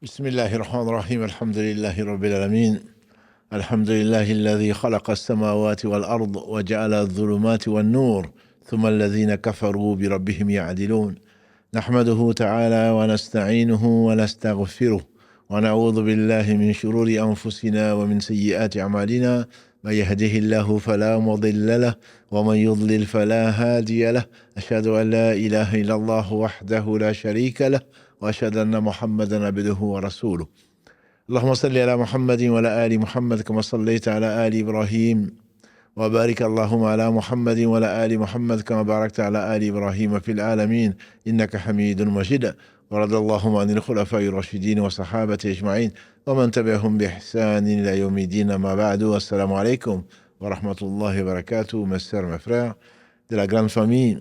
بسم الله الرحمن الرحيم الحمد لله رب العالمين الحمد لله الذي خلق السماوات والأرض وجعل الظلمات والنور ثم الذين كفروا بربهم يعدلون نحمده تعالى ونستعينه ونستغفره ونعوذ بالله من شرور أنفسنا ومن سيئات أعمالنا من يهده الله فلا مضل له ومن يضلل فلا هادي له أشهد أن لا إله إلا الله وحده لا شريك له وأشهد أن محمدا عبده ورسوله اللهم صل على محمد وعلى آل محمد كما صليت على آل إبراهيم وبارك اللهم على محمد وعلى آل محمد كما باركت على آل إبراهيم في العالمين إنك حميد مجيد ورضي اللهم عن الخلفاء الراشدين والصحابة أجمعين ومن تبعهم بإحسان إلى يوم الدين ما بعد السلام عليكم ورحمة الله وبركاته mes sœurs, mes frères de la grande famille.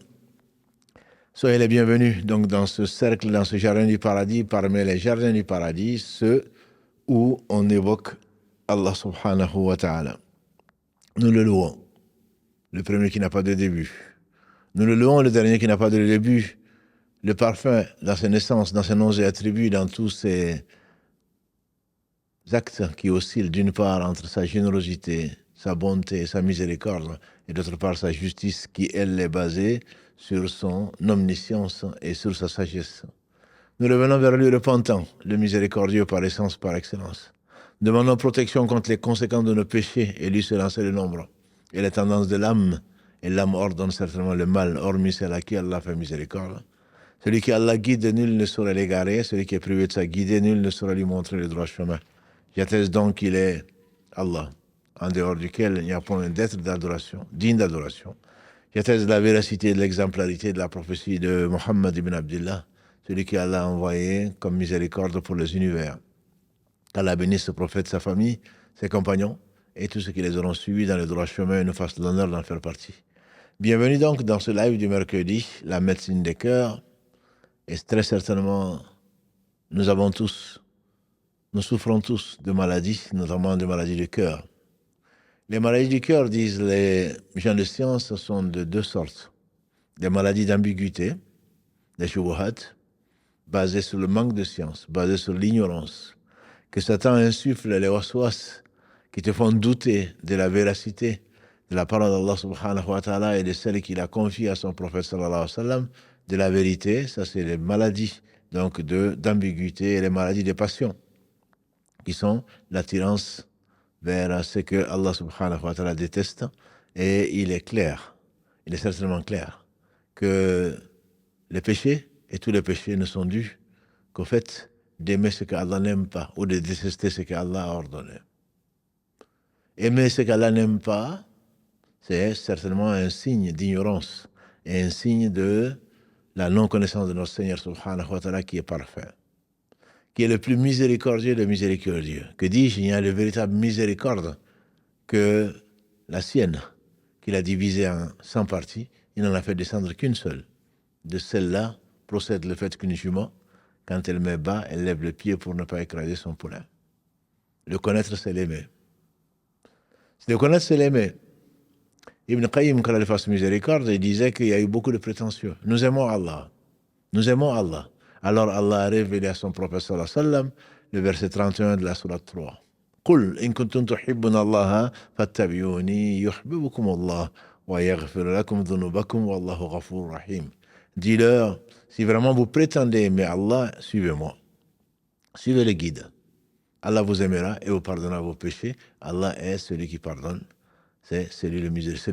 Soyez les bienvenus donc dans ce cercle, dans ce jardin du paradis, parmi les jardins du paradis, ceux où on évoque Allah subhanahu wa ta'ala. Nous le louons, le premier qui n'a pas de début. Nous le louons, le dernier qui n'a pas de début. Le parfum dans ses naissances, dans ses noms et attributs, dans tous ses actes qui oscillent d'une part entre sa générosité, sa bonté, sa miséricorde, et d'autre part sa justice qui, elle, est basée sur son omniscience et sur sa sagesse. Nous revenons vers lui repentant, le miséricordieux par essence, par excellence. Demandons protection contre les conséquences de nos péchés et lui seul en sait le nombre. Et les tendances de l'âme, et l'âme ordonne certainement le mal, hormis celle à qui Allah fait miséricorde. Celui qui Allah guide, nul ne saurait l'égarer. Celui qui est privé de sa guidée, nul ne saurait lui montrer le droit chemin. J'atteste donc qu'il est Allah, en dehors duquel il n'y a point d'être d'adoration, digne d'adoration. J'atteste de la véracité et de l'exemplarité de la prophétie de Mohammed ibn Abdullah, celui qui Allah a envoyé comme miséricorde pour les univers. Qu'Allah bénisse ce prophète, sa famille, ses compagnons et tous ceux qui les auront suivis dans le droit chemin et nous fassent l'honneur d'en faire partie. Bienvenue donc dans ce live du mercredi, la médecine des cœurs. Et très certainement, nous souffrons tous de maladies, notamment de maladies du cœur. Les maladies du cœur, disent les gens de science, sont de deux sortes. Des maladies d'ambiguïté, des shubuhat, basées sur le manque de science, basées sur l'ignorance, que Satan insuffle les waswas qui te font douter de la véracité de la parole d'Allah subhanahu wa ta'ala et de celle qu'il a confiée à son prophète sallallahu alayhi wa sallam, de la vérité. Ça c'est les maladies donc d'ambiguïté et les maladies des passions, qui sont l'attirance vers ce que Allah subhanahu wa ta'ala déteste. Et il est clair, il est certainement clair, que les péchés, et tous les péchés ne sont dus qu'au fait d'aimer ce qu'Allah n'aime pas, ou de détester ce qu'Allah a ordonné. Aimer ce qu'Allah n'aime pas, c'est certainement un signe d'ignorance, et un signe de la non-connaissance de notre Seigneur subhanahu wa ta'ala qui est parfait, qui est le plus miséricordieux des miséricordieux. Que dis-je, il y a de véritable miséricorde que la sienne, qu'il a divisée en 100 parties, il n'en a fait descendre qu'une seule. De celle-là procède le fait qu'une jument, quand elle met bas, elle lève le pied pour ne pas écraser son poulain. Le connaître, c'est l'aimer. Le connaître, c'est l'aimer. Ibn Qayyim, quand il fasse miséricorde, il disait qu'il y a eu beaucoup de prétentieux. Nous aimons Allah. Nous aimons Allah. Alors Allah a révélé à son prophète sallallahu alayhi wa sallam le verset 31 de la sourate 3. Qul in kuntum tuhibbuna Allah fattabi'uni yuhibbukum Allah wa yaghfir lakum dhunubakum wallahu ghafurur rahim. Dis-leur, si vraiment vous prétendez aimer Allah, suivez-moi. Suivez le guide. Allah vous aimera et vous pardonnera vos péchés. Allah est celui qui pardonne. C'est le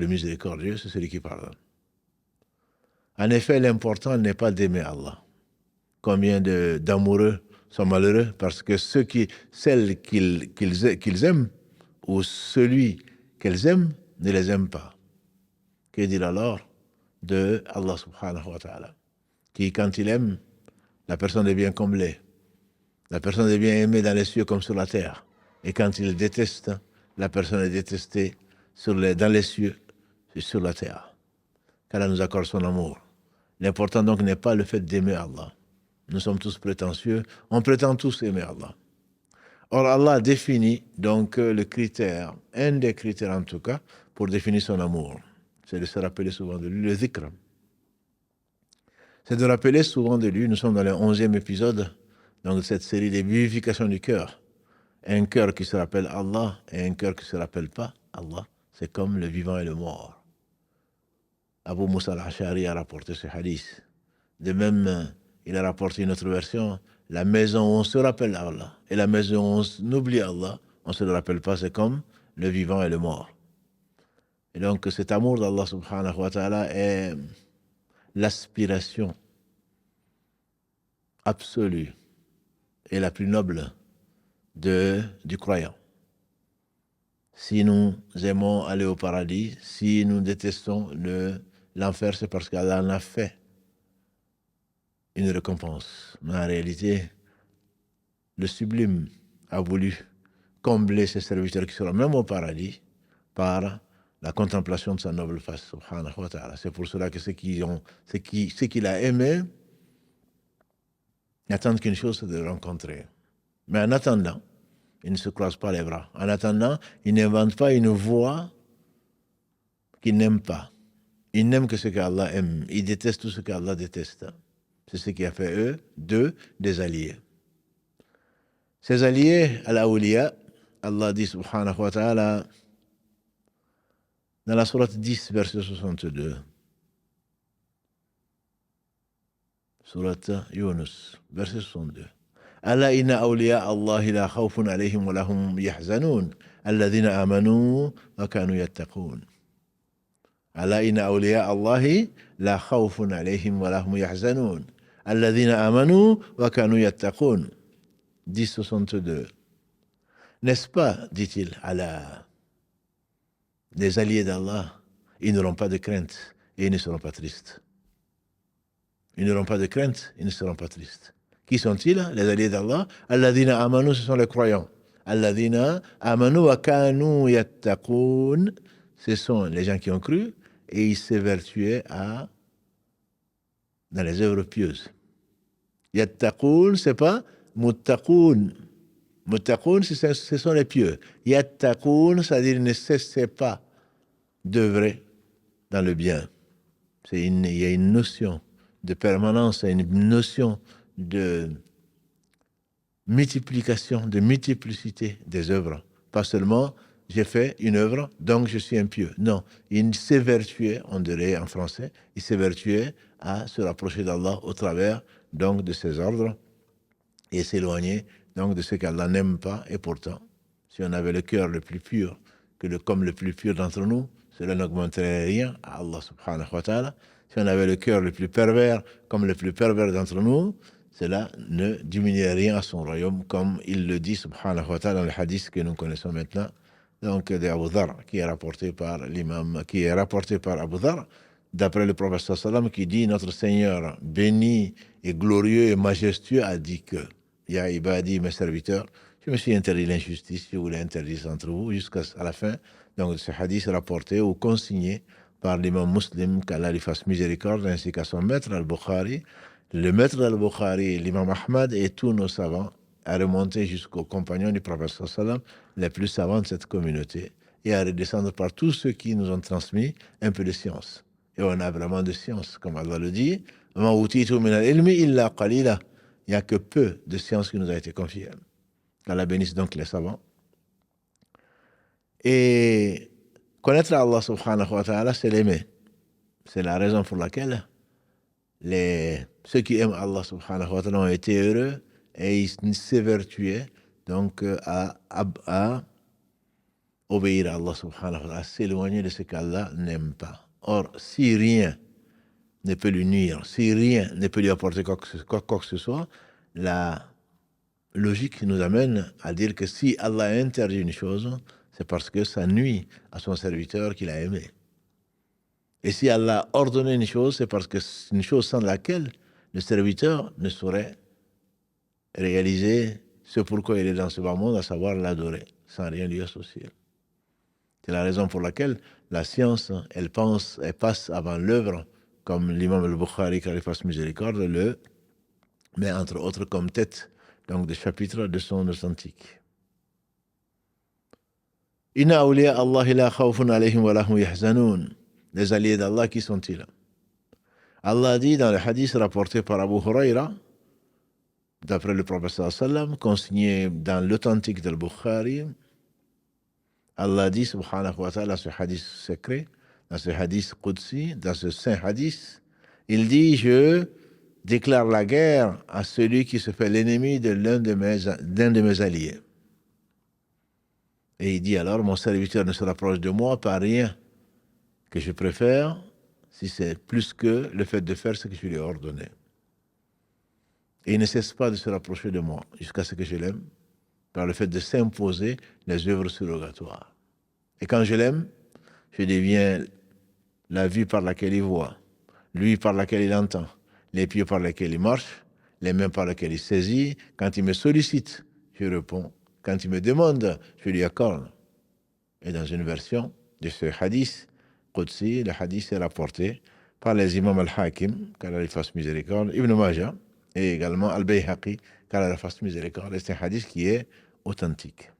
miséricordieux, c'est celui qui pardonne. En effet, l'important n'est pas d'aimer Allah. Combien d'amoureux sont malheureux parce que celle qu'ils aiment ou celui qu'elles aiment ne les aiment pas. Que dire alors de Allah subhanahu wa ta'ala, qui, quand il aime, la personne devient comblée. La personne devient aimée dans les cieux comme sur la terre. Et quand il déteste, la personne est détestée dans les cieux et sur la terre. Qu'Allah nous accorde son amour. L'important donc n'est pas le fait d'aimer Allah. Nous sommes tous prétentieux, on prétend tous aimer Allah. Or Allah définit donc le critère, un des critères en tout cas, pour définir son amour. C'est de se rappeler souvent de lui, le dhikr. C'est de rappeler souvent de lui, nous sommes dans le 11e épisode Donc cette série de vivifications du cœur. Un cœur qui se rappelle Allah et un cœur qui ne se rappelle pas Allah, c'est comme le vivant et le mort. Abu Musa al-Ash'ari a rapporté ce hadith. De même, il a rapporté une autre version. La maison où on se rappelle Allah et la maison où on oublie Allah, on ne se le rappelle pas, c'est comme le vivant et le mort. Et donc cet amour d'Allah subhanahu wa ta'ala est l'aspiration absolue et la plus noble du croyant. Si nous aimons aller au paradis, si nous détestons l'enfer, c'est parce qu'Allah en a fait une récompense. Mais en réalité, le sublime a voulu combler ses serviteurs qui seront même au paradis par la contemplation de sa noble face, subhanahu wa ta'ala. C'est pour cela que ceux qu'il a aimés n'attendent qu'une chose, c'est de le rencontrer. Mais en attendant, ils ne se croisent pas les bras. En attendant, ils n'inventent pas une voie qu'ils n'aiment pas. Ils n'aiment que ce qu'Allah aime. Ils détestent tout ce qu'Allah déteste. C'est ce qui a fait eux d'eux des alliés. Ces alliés, al-awliya, Allah dit subhanahu wa ta'ala dans la sourate 10, verset 62. Sourate Yunus, verset 62. ألا إن أولياء الله لا خوف عليهم ولا هم يحزنون الذين آمنوا وكانوا يتقون ألا إن أولياء الله لا خوف عليهم ولا هم يحزنون الذين آمنوا وكانوا يتقون 10.62. N'est-ce pas, dit-il, Allah, les alliés d'Allah, ils n'auront pas de crainte et ils ne seront pas tristes. Ils n'auront pas de crainte, ils ne seront pas tristes. Qui sont-ils, les alliés d'Allah? Alladhina amanu, ce sont les croyants. Alladhina amanu wa kanu yattaqoun, ce sont les gens qui ont cru et ils s'évertuaient dans les œuvres pieuses. Yattaqoun, c'est pas muttaqoun. Muttaqoun, ce sont les pieux. Yattaqoun, c'est-à-dire ne cessez pas d'œuvrer dans le bien. Il y a une notion de permanence, une notion de multiplication, de multiplicité des œuvres. Pas seulement j'ai fait une œuvre, donc je suis un pieux. Non, il s'évertuait, on dirait en français, il s'évertuait à se rapprocher d'Allah au travers donc de ses ordres et s'éloigner donc de ce qu'Allah n'aime pas. Et pourtant, si on avait le cœur le plus pur, comme le plus pur d'entre nous, cela n'augmenterait rien à Allah subhanahu wa ta'ala. Si on avait le cœur le plus pervers, comme le plus pervers d'entre nous, cela ne diminuerait rien à son royaume, comme il le dit subhanahu wa ta'ala dans le hadith que nous connaissons maintenant, donc d'Abu Dhar, qui est rapporté par Abu Dhar, d'après le prophète sallam, qui dit: notre Seigneur béni et glorieux et majestueux a dit que Ya ibadi, mes serviteurs, je me suis interdit l'injustice, je voulais interdire entre vous, jusqu'à la fin donc de ce hadith rapporté ou consigné par l'imam Muslim, qu'Allah lui fasse miséricorde, ainsi qu'à son maître al-Bukhari. Le maître al-Bukhari, l'imam Ahmad et tous nos savants, à remonter jusqu'aux compagnons du prophète sallam, les plus savants de cette communauté, et à redescendre par tous ceux qui nous ont transmis un peu de science. Et on a vraiment de science, comme Allah le dit: Ma utitu min al-ilmi illa qalila. Il n'y a que peu de science qui nous a été confiée. qu'Allah bénisse donc les savants. Et connaître Allah subhanahu wa ta'ala, c'est l'aimer. C'est la raison pour laquelle ceux qui aiment Allah subhanahu wa ta'ala ont été heureux et ils s'évertuaient donc à obéir à Allah subhanahu wa ta'ala, à s'éloigner de ce qu'Allah n'aime pas. Or, si rien ne peut lui nuire, si rien ne peut lui apporter quoi que ce soit, la logique nous amène à dire que si Allah interdit une chose, c'est parce que ça nuit à son serviteur qu'il a aimé. Et si Allah a ordonné une chose, c'est parce que c'est une chose sans laquelle le serviteur ne saurait réaliser ce pourquoi il est dans ce bas monde, à savoir l'adorer, sans rien lui associer. C'est la raison pour laquelle la science, elle passe avant l'œuvre, comme l'imam al-Bukhari, qui fasse miséricorde, le met entre autres comme tête donc de chapitre de son authentique. Inna awliya Allah la khawfun alayhim wa lahum yahzanun. Les alliés d'Allah, qui sont-ils? Allah dit dans le hadith rapporté par Abu Huraira, d'après le prophète sallallahu alayhi wa sallam, consigné dans l'authentique del Bukhari. Allah dit, subhanahu wa ta'ala, dans ce hadith secret, dans ce hadith qudsi, dans ce saint hadith, il dit, je déclare la guerre à celui qui se fait l'ennemi de l'un de mes alliés. Et il dit alors, mon serviteur ne se rapproche de moi par rien que je préfère, si c'est plus que le fait de faire ce que je lui ai ordonné. Et il ne cesse pas de se rapprocher de moi jusqu'à ce que je l'aime, par le fait de s'imposer les œuvres surrogatoires. Et quand je l'aime, je deviens la vue par laquelle il voit, lui par laquelle il entend, les pieds par lesquels il marche, les mains par lesquelles il saisit. Quand il me sollicite, je réponds. Quand il me demande, je lui accorde. Et dans une version de ce hadith Qudsi, le hadith est rapporté par les imams Al-Hakim, qu'Allah lui fasse miséricorde, Ibn Majah, et également Al-Bayhaqi, qu'Allah lui fasse miséricorde. C'est un hadith qui est authentique.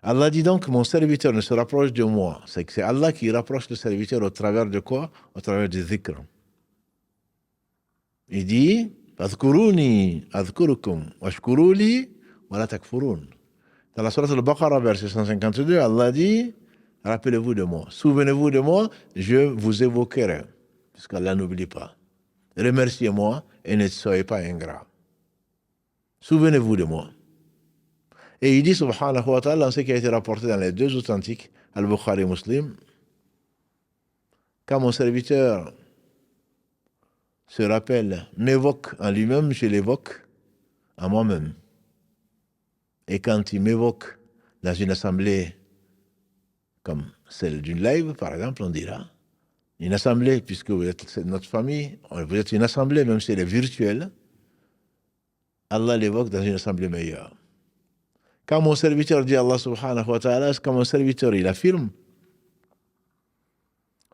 Allah dit donc, mon serviteur ne se rapproche de moi. C'est que c'est Allah qui rapproche le serviteur au travers de quoi? Au travers du dhikr. Il dit, Adhkuruni, adhkurukum, washkuruli, wala takfurun. Dans la sourate Al-Baqarah, verset 152, Allah dit, rappelez-vous de moi, souvenez-vous de moi, je vous évoquerai, puisqu'Allah n'oublie pas. Remerciez-moi et ne soyez pas ingrats. Souvenez-vous de moi. Et il dit, subhanahu wa ta'ala, dans ce qui a été rapporté dans les deux authentiques, Al-Bukhari et Muslim, quand mon serviteur se rappelle, m'évoque en lui-même, je l'évoque en moi-même. Et quand il m'évoque dans une assemblée comme celle d'une live, par exemple, on dira, une assemblée, puisque vous êtes notre famille, vous êtes une assemblée, même si elle est virtuelle, Allah l'évoque dans une assemblée meilleure. Quand mon serviteur dit Allah subhanahu wa ta'ala, quand mon serviteur il affirme,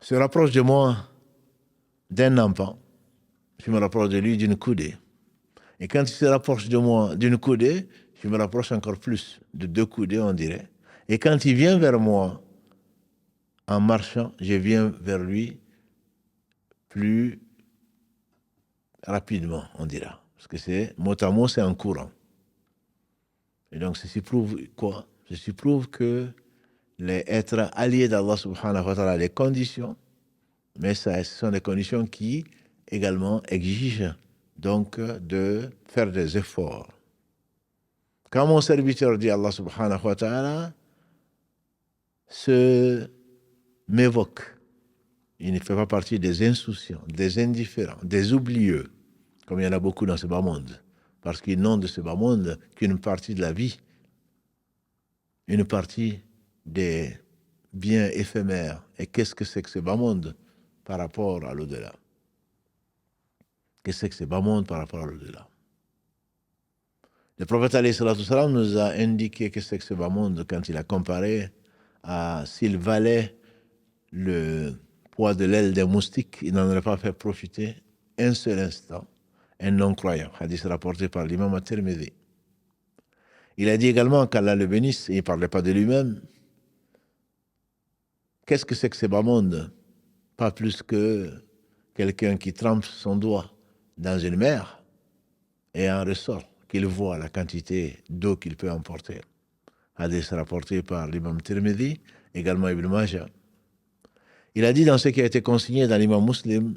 se rapproche de moi d'un enfant, je me rapproche de lui d'une coudée. Et quand il se rapproche de moi d'une coudée, je me rapproche encore plus, de 2 coudées on dirait. Et quand il vient vers moi en marchant, je viens vers lui plus rapidement, on dira. Parce que c'est mot à mot, c'est en courant. Et donc, ceci prouve quoi? Ceci prouve que être allié d'Allah subhanahu wa ta'ala, les conditions, mais ce sont des conditions qui également exigent donc de faire des efforts. Quand mon serviteur dit Allah subhanahu wa ta'ala, m'évoque, il ne fait pas partie des insouciants, des indifférents, des oublieux, comme il y en a beaucoup dans ce bas monde. Parce qu'ils n'ont de ce bas monde qu'une partie de la vie, une partie des biens éphémères. Et qu'est-ce que c'est que ce bas monde par rapport à l'au-delà? Qu'est-ce que c'est que ce bas monde par rapport à l'au-delà? Le prophète alayhi salatu salam nous a indiqué que c'est que ce bas monde quand il a comparé à s'il valait le poids de l'aile des moustiques, il n'en aurait pas fait profiter un seul instant un non-croyant. Hadith rapporté par l'imam At-Tirmidhi. Il a dit également qu'Allah le bénisse, et il ne parlait pas de lui-même. Qu'est-ce que c'est que ce bas monde? Pas plus que quelqu'un qui trempe son doigt dans une mer et en ressort, qu'il voit la quantité d'eau qu'il peut emporter. Hadith rapporté par l'imam Tirmidhi, également Ibn Majah. Il a dit dans ce qui a été consigné dans l'imam Muslim,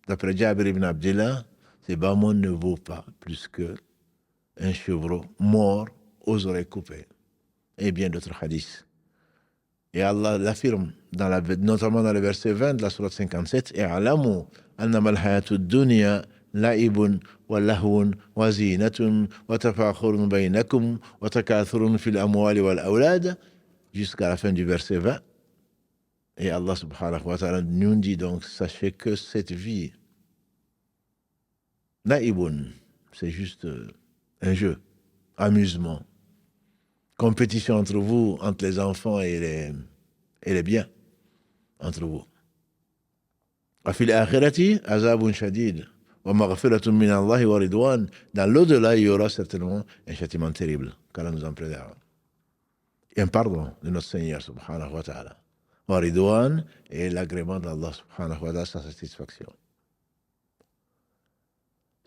d'après Jabir ibn Abdillah, ce bas monde ne vaut pas plus que un chevreau mort aux oreilles coupées. Et bien d'autres hadiths. Et Allah l'affirme, notamment dans le verset 20 de la sourate 57, « I'alamu annama al-hayatu ad-dunya la'ibun wa lahwun wa zinatun wa tafakhurun baynakum wa takathurun fil amwali wal awlad » jusqu'à la fin du verset 20. Et Allah subhanahu wa ta'ala nous dit donc, sachez que cette vie, la'ibun, c'est juste un jeu, amusement, compétition entre vous, entre les enfants et les biens, entre vous. Afil akhirati azabun shadid wa maghfiratun min Allah wa ridwan. Dans l'au-delà, il y aura certainement un châtiment terrible, qu'Allah nous en préserve. Et un pardon de notre Seigneur subhanahu wa ta'ala. Wa ridwan et l'agrément d'Allah subhanahu wa ta'ala, sa satisfaction.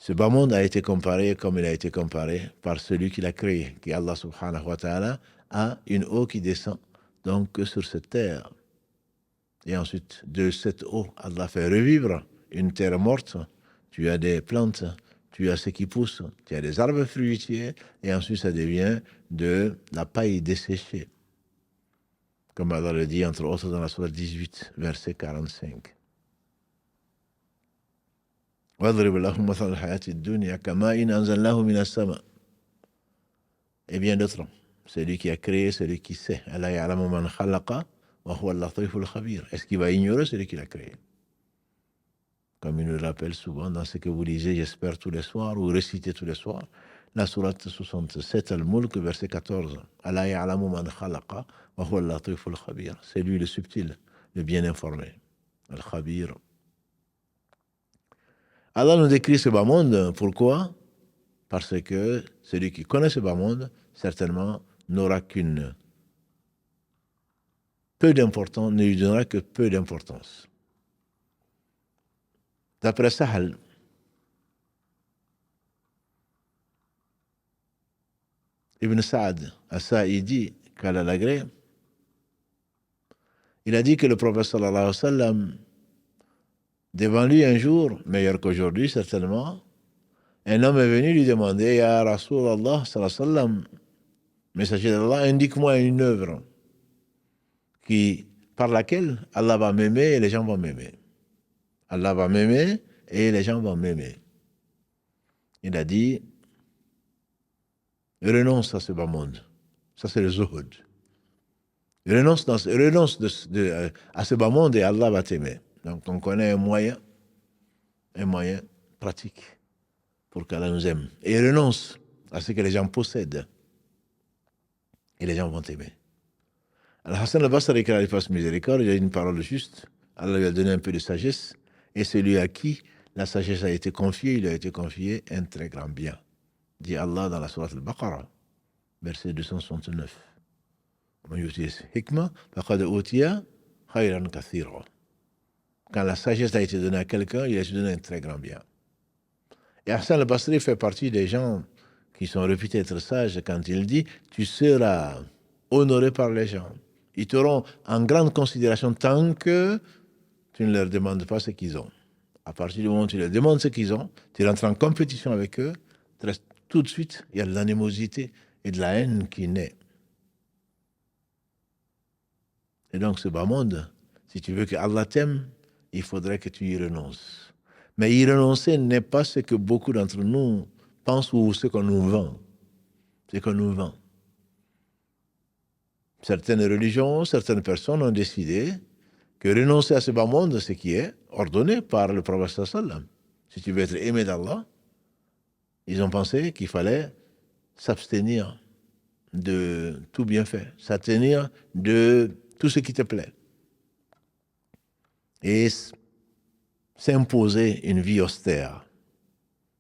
Ce bas monde a été comparé, comme il a été comparé, par celui qui l'a créé, qui est Allah subhanahu wa ta'ala, a une eau qui descend donc sur cette terre. Et ensuite, de cette eau, Allah fait revivre une terre morte. Tu as des plantes, tu as ce qui pousse, tu as des arbres fruitiers, et ensuite ça devient de la paille desséchée. Comme Allah le dit, entre autres, dans la sourate 18, verset 45. وَاضْرِبْ لَهُمْ مَثَلَ الْحَيَاةِ الدُّنْيَا كَمَاءٍ أَنزَلْنَاهُ مِنَ السَّمَاءِ. Et bien d'autres. Celui qui a créé, celui qui sait. أَلَا يَعْلَمُ مَنْ خَلَقَ وَهُوَ اللَّطِيفُ الْخَبِيرُ. Est-ce qu'il va ignorer celui qui l'a créé? Comme il nous le rappelle souvent dans ce que vous lisez, j'espère, tous les soirs, ou récitez tous les soirs, la sourate 67, Al-Mulk, verset 14. أَلَا يَعْلَمُ مَنْ خَلَقَ وَهُوَ اللَّطِيفُ الْخَبِيرُ. C'est lui le subtil, le bien informé. Al-Khabir. Allah nous décrit ce bas monde. Pourquoi? Parce que celui qui connaît ce bas monde, certainement, n'aura qu'une peu d'importance, ne lui donnera que peu d'importance. D'après Sahal, Ibn Saad As-Sa'idi, qu'Allah l'agrée, il a dit que le prophète sallallahu alayhi wa sallam, devant lui un jour, meilleur qu'aujourd'hui certainement, un homme est venu lui demander, Ya Rasulallah sallallahu alayhi wa sallam, messager d'Allah, indique-moi une œuvre par laquelle Allah va m'aimer et les gens vont m'aimer. Allah va m'aimer et les gens vont m'aimer. Il a dit, renonce à ce bas monde. Ça, c'est le zuhud. Renonce à ce bas monde et Allah va t'aimer. Donc, on connaît un moyen pratique pour qu'Allah nous aime. Et renonce à ce que les gens possèdent. Et les gens vont t'aimer. Al-Hassan al-Basri, qui a fasse miséricorde, il a une parole juste. Allah lui a donné un peu de sagesse. Et celui à qui la sagesse a été confiée, il a été confié un très grand bien. Dit Allah dans la sourate Al-Baqarah, verset 269. Quand la sagesse a été donnée à quelqu'un, il a été donné un très grand bien. Et Hassan al-Basri fait partie des gens qui sont réputés être sages quand il dit « Tu seras honoré par les gens. Ils t'auront en grande considération tant que tu ne leur demandes pas ce qu'ils ont. À partir du moment où tu leur demandes ce qu'ils ont, tu rentres en compétition avec eux, tout de suite, il y a de l'animosité et de la haine qui naît. Et donc, ce bas monde, si tu veux que Allah t'aime, il faudrait que tu y renonces. Mais y renoncer n'est pas ce que beaucoup d'entre nous pensent ou ce qu'on nous vend. C'est qu'on nous vend. Certaines religions, certaines personnes ont décidé que renoncer à ce bas monde, c'est ce qui est ordonné par le prophète sallam. Si tu veux être aimé d'Allah, ils ont pensé qu'il fallait s'abstenir de tout bienfait, s'abstenir de tout ce qui te plaît. Et s'imposer une vie austère.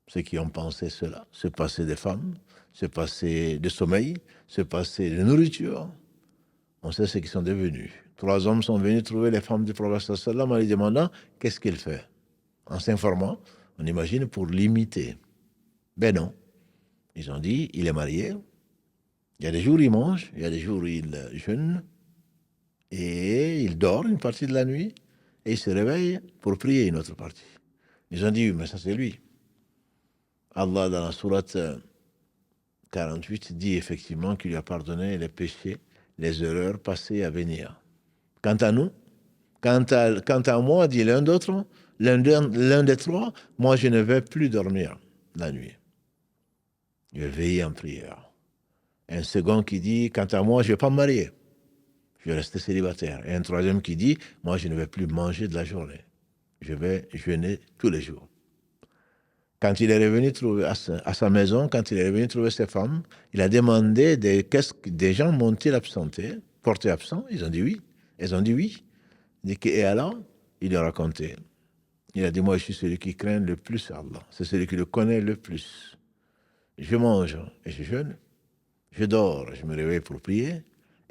Ceux qui ont pensé cela, se passer des femmes, se passer de sommeil, se passer de nourriture. On sait ce qu'ils sont devenus. 3 hommes sont venus trouver les femmes du prophète sallam en lui demandant qu'est-ce qu'il fait. En s'informant, on imagine pour l'imiter. Ben non. Ils ont dit, il est marié. Il y a des jours où il mange, il y a des jours où il jeûne, et il dort une partie de la nuit, et il se réveille pour prier une autre partie. Ils ont dit, oui, mais ça c'est lui. Allah, dans la sourate 48, dit effectivement qu'il lui a pardonné les péchés, les erreurs passées et à venir. Quant à nous, quant à moi, dit l'un d'autre, l'un des trois, moi je ne vais plus dormir la nuit. Je vais veiller en prière. Un second qui dit, quant à moi, je ne vais pas me marier. Je vais rester célibataire. Et un troisième qui dit, moi je ne vais plus manger de la journée. Je vais jeûner tous les jours. Quand il est revenu trouver à sa maison, quand il est revenu trouver ses femmes, il a demandé qu'est-ce que des gens m'ont-ils absenté, porté absent. Ils ont dit oui. Elles ont dit oui. Il dit, et alors, il leur a raconté. Il a dit, moi je suis celui qui craint le plus Allah. C'est celui qui le connaît le plus. Je mange et je jeûne. Je dors, je me réveille pour prier.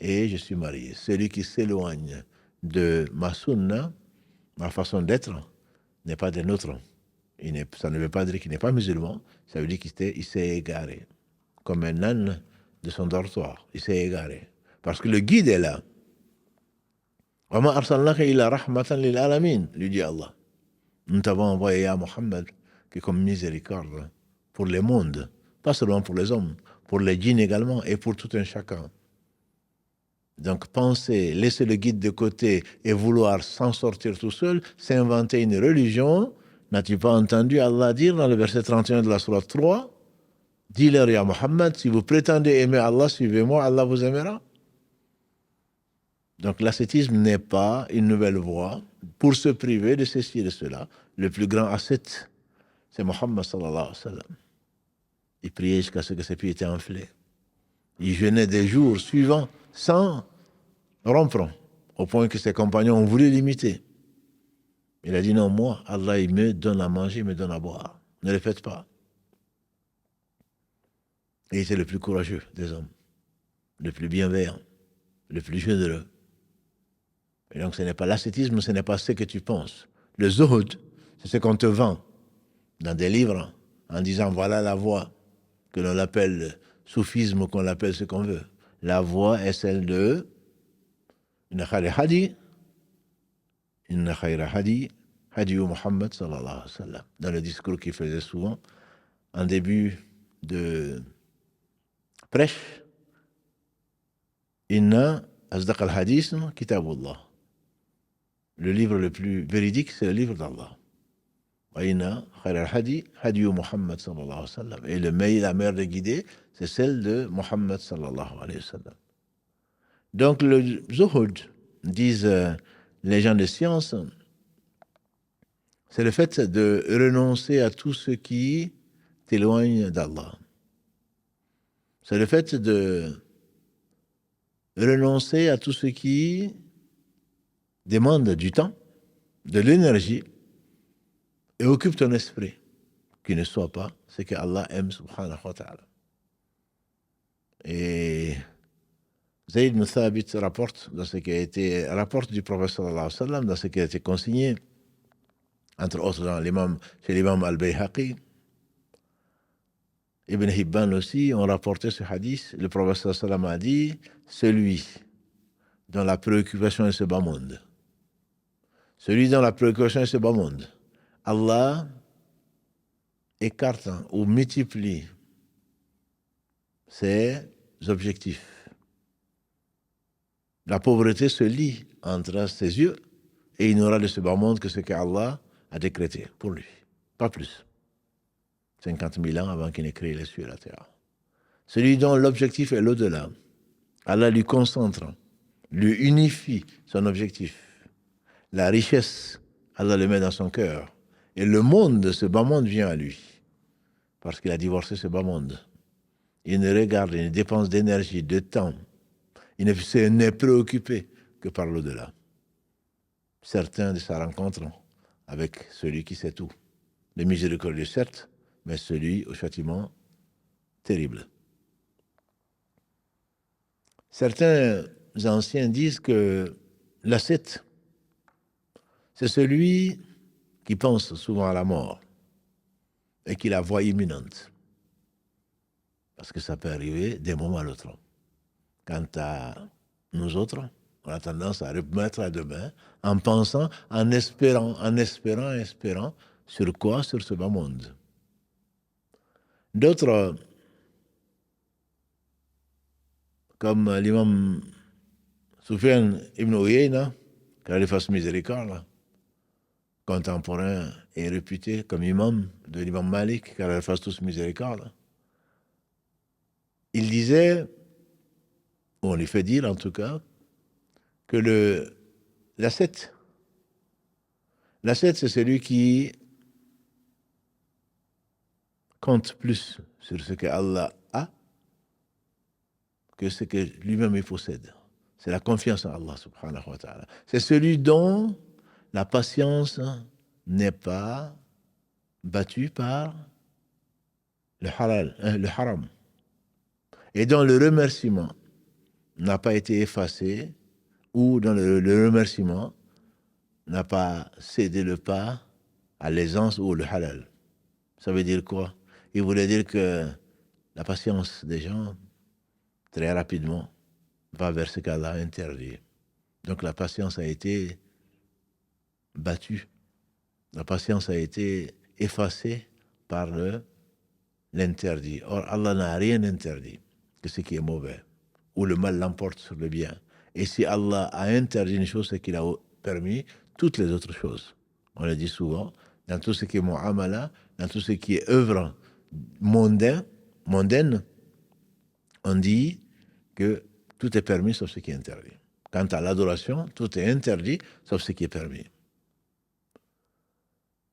Et je suis marié. Celui qui s'éloigne de ma sunna, ma façon d'être, n'est pas des nôtres. Ça ne veut pas dire qu'il n'est pas musulman, ça veut dire qu'il s'est égaré. Comme un âne de son dortoir, il s'est égaré. Parce que le guide est là. Wa ma arsalnaka illa rahmatan lil alamin, lui dit Allah. Nous t'avons envoyé à Mohammed, qui est comme miséricorde pour les mondes, pas seulement pour les hommes, pour les djinns également et pour tout un chacun. Donc penser, laisser le guide de côté et vouloir s'en sortir tout seul, c'est inventer une religion. N'as-tu pas entendu Allah dire dans le verset 31 de la sourate 3, dis-leur ya Mohammed, si vous prétendez aimer Allah, suivez-moi, Allah vous aimera. Donc l'ascétisme n'est pas une nouvelle voie pour se priver de ceci et de cela. Le plus grand ascète, c'est Mohammed sallallahu alayhi wa sallam. Il priait jusqu'à ce que ses pieds étaient enflés. Il jeûnait des jours suivants sans rompre, au point que ses compagnons ont voulu l'imiter. Il a dit non, moi, Allah, il me donne à manger, il me donne à boire. Ne le faites pas. Et il était le plus courageux des hommes, le plus bienveillant, le plus généreux. Et donc ce n'est pas l'ascétisme, ce n'est pas ce que tu penses. Le zuhud, c'est ce qu'on te vend dans des livres en disant voilà la voie, que l'on l'appelle soufisme, qu'on l'appelle ce qu'on veut. La voie est celle de Inna khayra hadi hadiyu Muhammad sallallahu alayhi wa sallam. Dans le discours qu'il faisait souvent en début de prêche, Inna asdaq al-hadith kitabullah. Le livre le plus véridique, c'est le livre d'Allah. Inna khayra hadi hadiyu Muhammad sallallahu alayhi wa sallam. Et la meilleure des guidées, c'est celle de Muhammad sallallahu alayhi wa sallam. Donc le zuhud, disent les gens de science, c'est le fait de renoncer à tout ce qui t'éloigne d'Allah. C'est le fait de renoncer à tout ce qui demande du temps, de l'énergie, et occupe ton esprit, qui ne soit pas ce que Allah aime, subhanahu wa ta'ala. Et Zayd ibn Thabit rapporte du prophète sallallahu alayhi wa sallam, dans ce qui a été consigné, entre autres chez l'imam al-Bayhaqi. Ibn Hibban aussi ont rapporté ce hadith. Le prophète sallallahu alayhi wa sallam a dit, celui dont la préoccupation est ce bas monde, Allah écarte ou multiplie ses objectifs. La pauvreté se lie entre ses yeux et il n'aura de ce bas monde que ce qu'Allah a décrété pour lui, pas plus. 50 000 ans avant qu'il n'ait créé les cieux et la terre. Celui dont l'objectif est l'au-delà, Allah lui concentre, lui unifie son objectif. La richesse, Allah le met dans son cœur. Et le monde, ce bas monde, vient à lui. Parce qu'il a divorcé ce bas monde. Il ne regarde, il ne dépense d'énergie, de temps. Il n'est préoccupé que par l'au-delà. Certains de sa rencontre avec celui qui sait tout. Le miséricordieux, certes, mais celui au châtiment terrible. Certains anciens disent que l'ascète, c'est celui qui pense souvent à la mort et qui la voit imminente. Parce que ça peut arriver d'un moment à l'autre. Quant à nous autres, on a tendance à remettre à demain en pensant, en espérant. Sur quoi? Sur ce bas monde. D'autres, comme l'imam Sufyan ibn Uyayna, qu'Allah fasse miséricorde, contemporain et réputé comme imam de l'imam Malik, qu'Allah fasse tous miséricorde, il disait, ou on lui fait dire en tout cas, que l'ascète, c'est celui qui compte plus sur ce que Allah a que ce que lui-même il possède. C'est la confiance en Allah subhanahu wa ta'ala. C'est celui dont la patience n'est pas battue par le haram. Et dont le remerciement n'a pas été effacé, ou dont le remerciement n'a pas cédé le pas à l'aisance ou le halal. Ça veut dire quoi? Il voulait dire que la patience des gens, très rapidement, va vers ce qu'Allah a interdit. Donc la patience a été battue. La patience a été effacée par l'interdit. Or, Allah n'a rien interdit que ce qui est mauvais, ou le mal l'emporte sur le bien. Et si Allah a interdit une chose, c'est qu'il a permis toutes les autres choses. On le dit souvent, dans tout ce qui est mu'amala, dans tout ce qui est œuvre mondaine, on dit que tout est permis sauf ce qui est interdit. Quant à l'adoration, tout est interdit sauf ce qui est permis.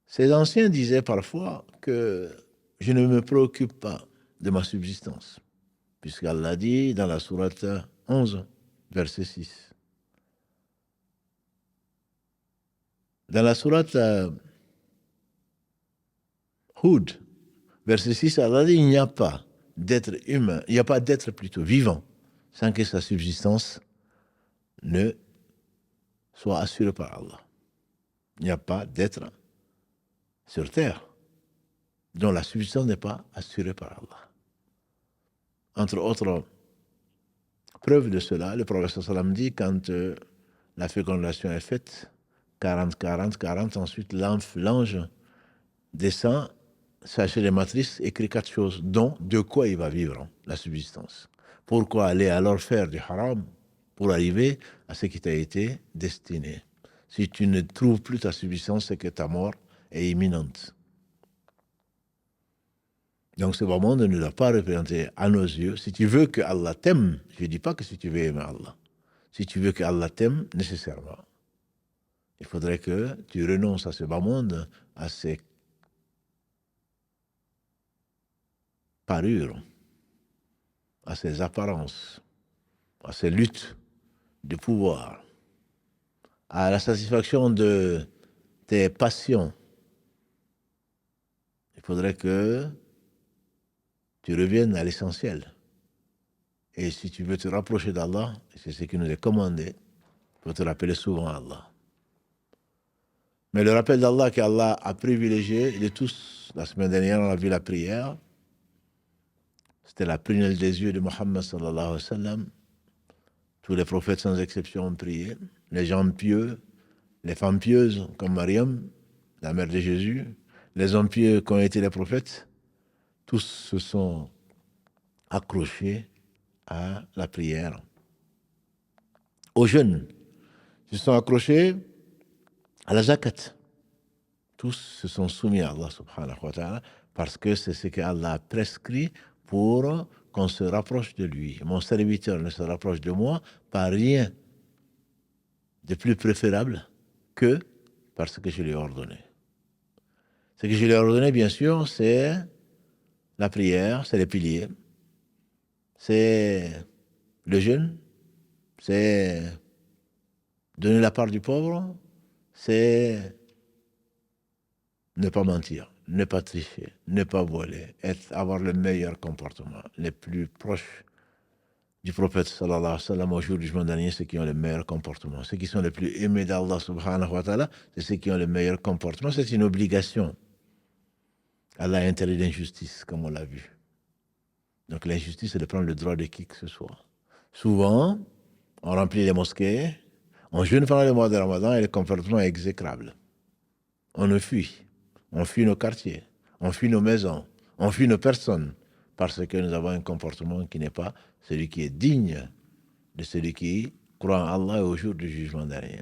Ces anciens disaient parfois que je ne me préoccupe pas de ma subsistance, puisqu'Allah dit dans la sourate 11, verset 6. Dans la sourate Hud, verset 6, Allah dit il n'y a pas d'être humain, il n'y a pas d'être plutôt vivant sans que sa subsistance ne soit assurée par Allah. Il n'y a pas d'être sur terre dont la subsistance n'est pas assurée par Allah. Entre autres preuves de cela, le prophète sallam dit quand la fécondation est faite, 40, ensuite l'ange descend, chercher les matrices, écrit 4 choses, dont de quoi il va vivre, la subsistance. Pourquoi aller alors faire du haram pour arriver à ce qui t'a été destiné? Si tu ne trouves plus ta subsistance, c'est que ta mort est imminente. Donc ce bas monde ne doit pas représenter à nos yeux, si tu veux que Allah t'aime, je ne dis pas que si tu veux aimer Allah, si tu veux que Allah t'aime, nécessairement, il faudrait que tu renonces à ce bas monde, à ces parures, à ces apparences, à ces luttes de pouvoir, à la satisfaction de tes passions. Il faudrait que tu reviennes à l'essentiel. Et si tu veux te rapprocher d'Allah, c'est ce qui nous est commandé, il faut te rappeler souvent Allah. Mais le rappel d'Allah qu'Allah a privilégié de tous, la semaine dernière on a vu la prière, c'était la prunelle des yeux de Muhammad sallallahu alayhi wa sallam. Tous les prophètes sans exception ont prié, les gens pieux, les femmes pieuses comme Mariam, la mère de Jésus, les hommes pieux qui ont été les prophètes, tous se sont accrochés à la prière. Aux jeunes, ils se sont accrochés à la zakat. Tous se sont soumis à Allah subhanahu wa ta'ala parce que c'est ce qu'Allah a prescrit pour qu'on se rapproche de lui. Mon serviteur ne se rapproche de moi par rien de plus préférable que parce que je lui ai ordonné. Ce que je lui ai ordonné, bien sûr, c'est la prière, c'est les piliers, c'est le jeûne, c'est donner la part du pauvre, c'est ne pas mentir, ne pas tricher, ne pas voler, avoir le meilleur comportement, les plus proches du prophète sallallahu alayhi wa sallam au jour du jugement dernier, ceux qui ont le meilleur comportement. Ceux qui sont les plus aimés d'Allah subhanahu wa ta'ala, c'est ceux qui ont le meilleur comportement. C'est une obligation. Allah a interdit l'injustice, comme on l'a vu. Donc l'injustice, c'est de prendre le droit de qui que ce soit. Souvent, on remplit les mosquées, on jeûne pendant le mois de Ramadan et le comportement est exécrable. On ne fuit. On fuit nos quartiers, on fuit nos maisons, on fuit nos personnes, parce que nous avons un comportement qui n'est pas celui qui est digne de celui qui croit en Allah et au jour du jugement dernier.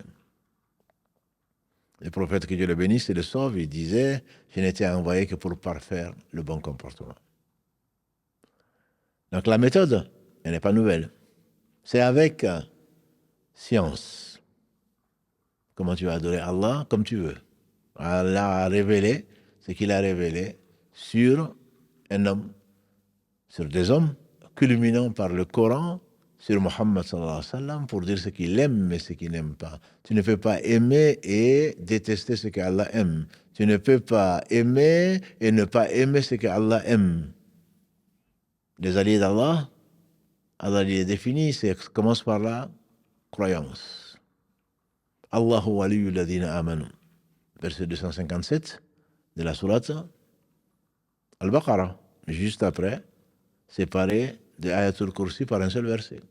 Le prophète, que Dieu le bénisse et le sauve, il disait « Je n'étais envoyé que pour parfaire le bon comportement ». Donc la méthode, elle n'est pas nouvelle. C'est avec science. Comment tu vas adorer Allah comme tu veux. Allah a révélé ce qu'il a révélé sur un homme, sur des hommes, culminant par le Coran, sur Muhammad sallallahu alayhi wa sallam, pour dire ce qu'il aime et ce qu'il n'aime pas. Tu ne peux pas aimer et détester ce qu'Allah aime. Tu ne peux pas aimer et ne pas aimer ce qu'Allah aime. Les alliés d'Allah, Allah les définit, c'est commence par la croyance. Allahu waliyyu alladhina amanu. Verset 257 de la sourate Al-Baqarah, juste après, séparé de Ayatul Kursi par un seul verset.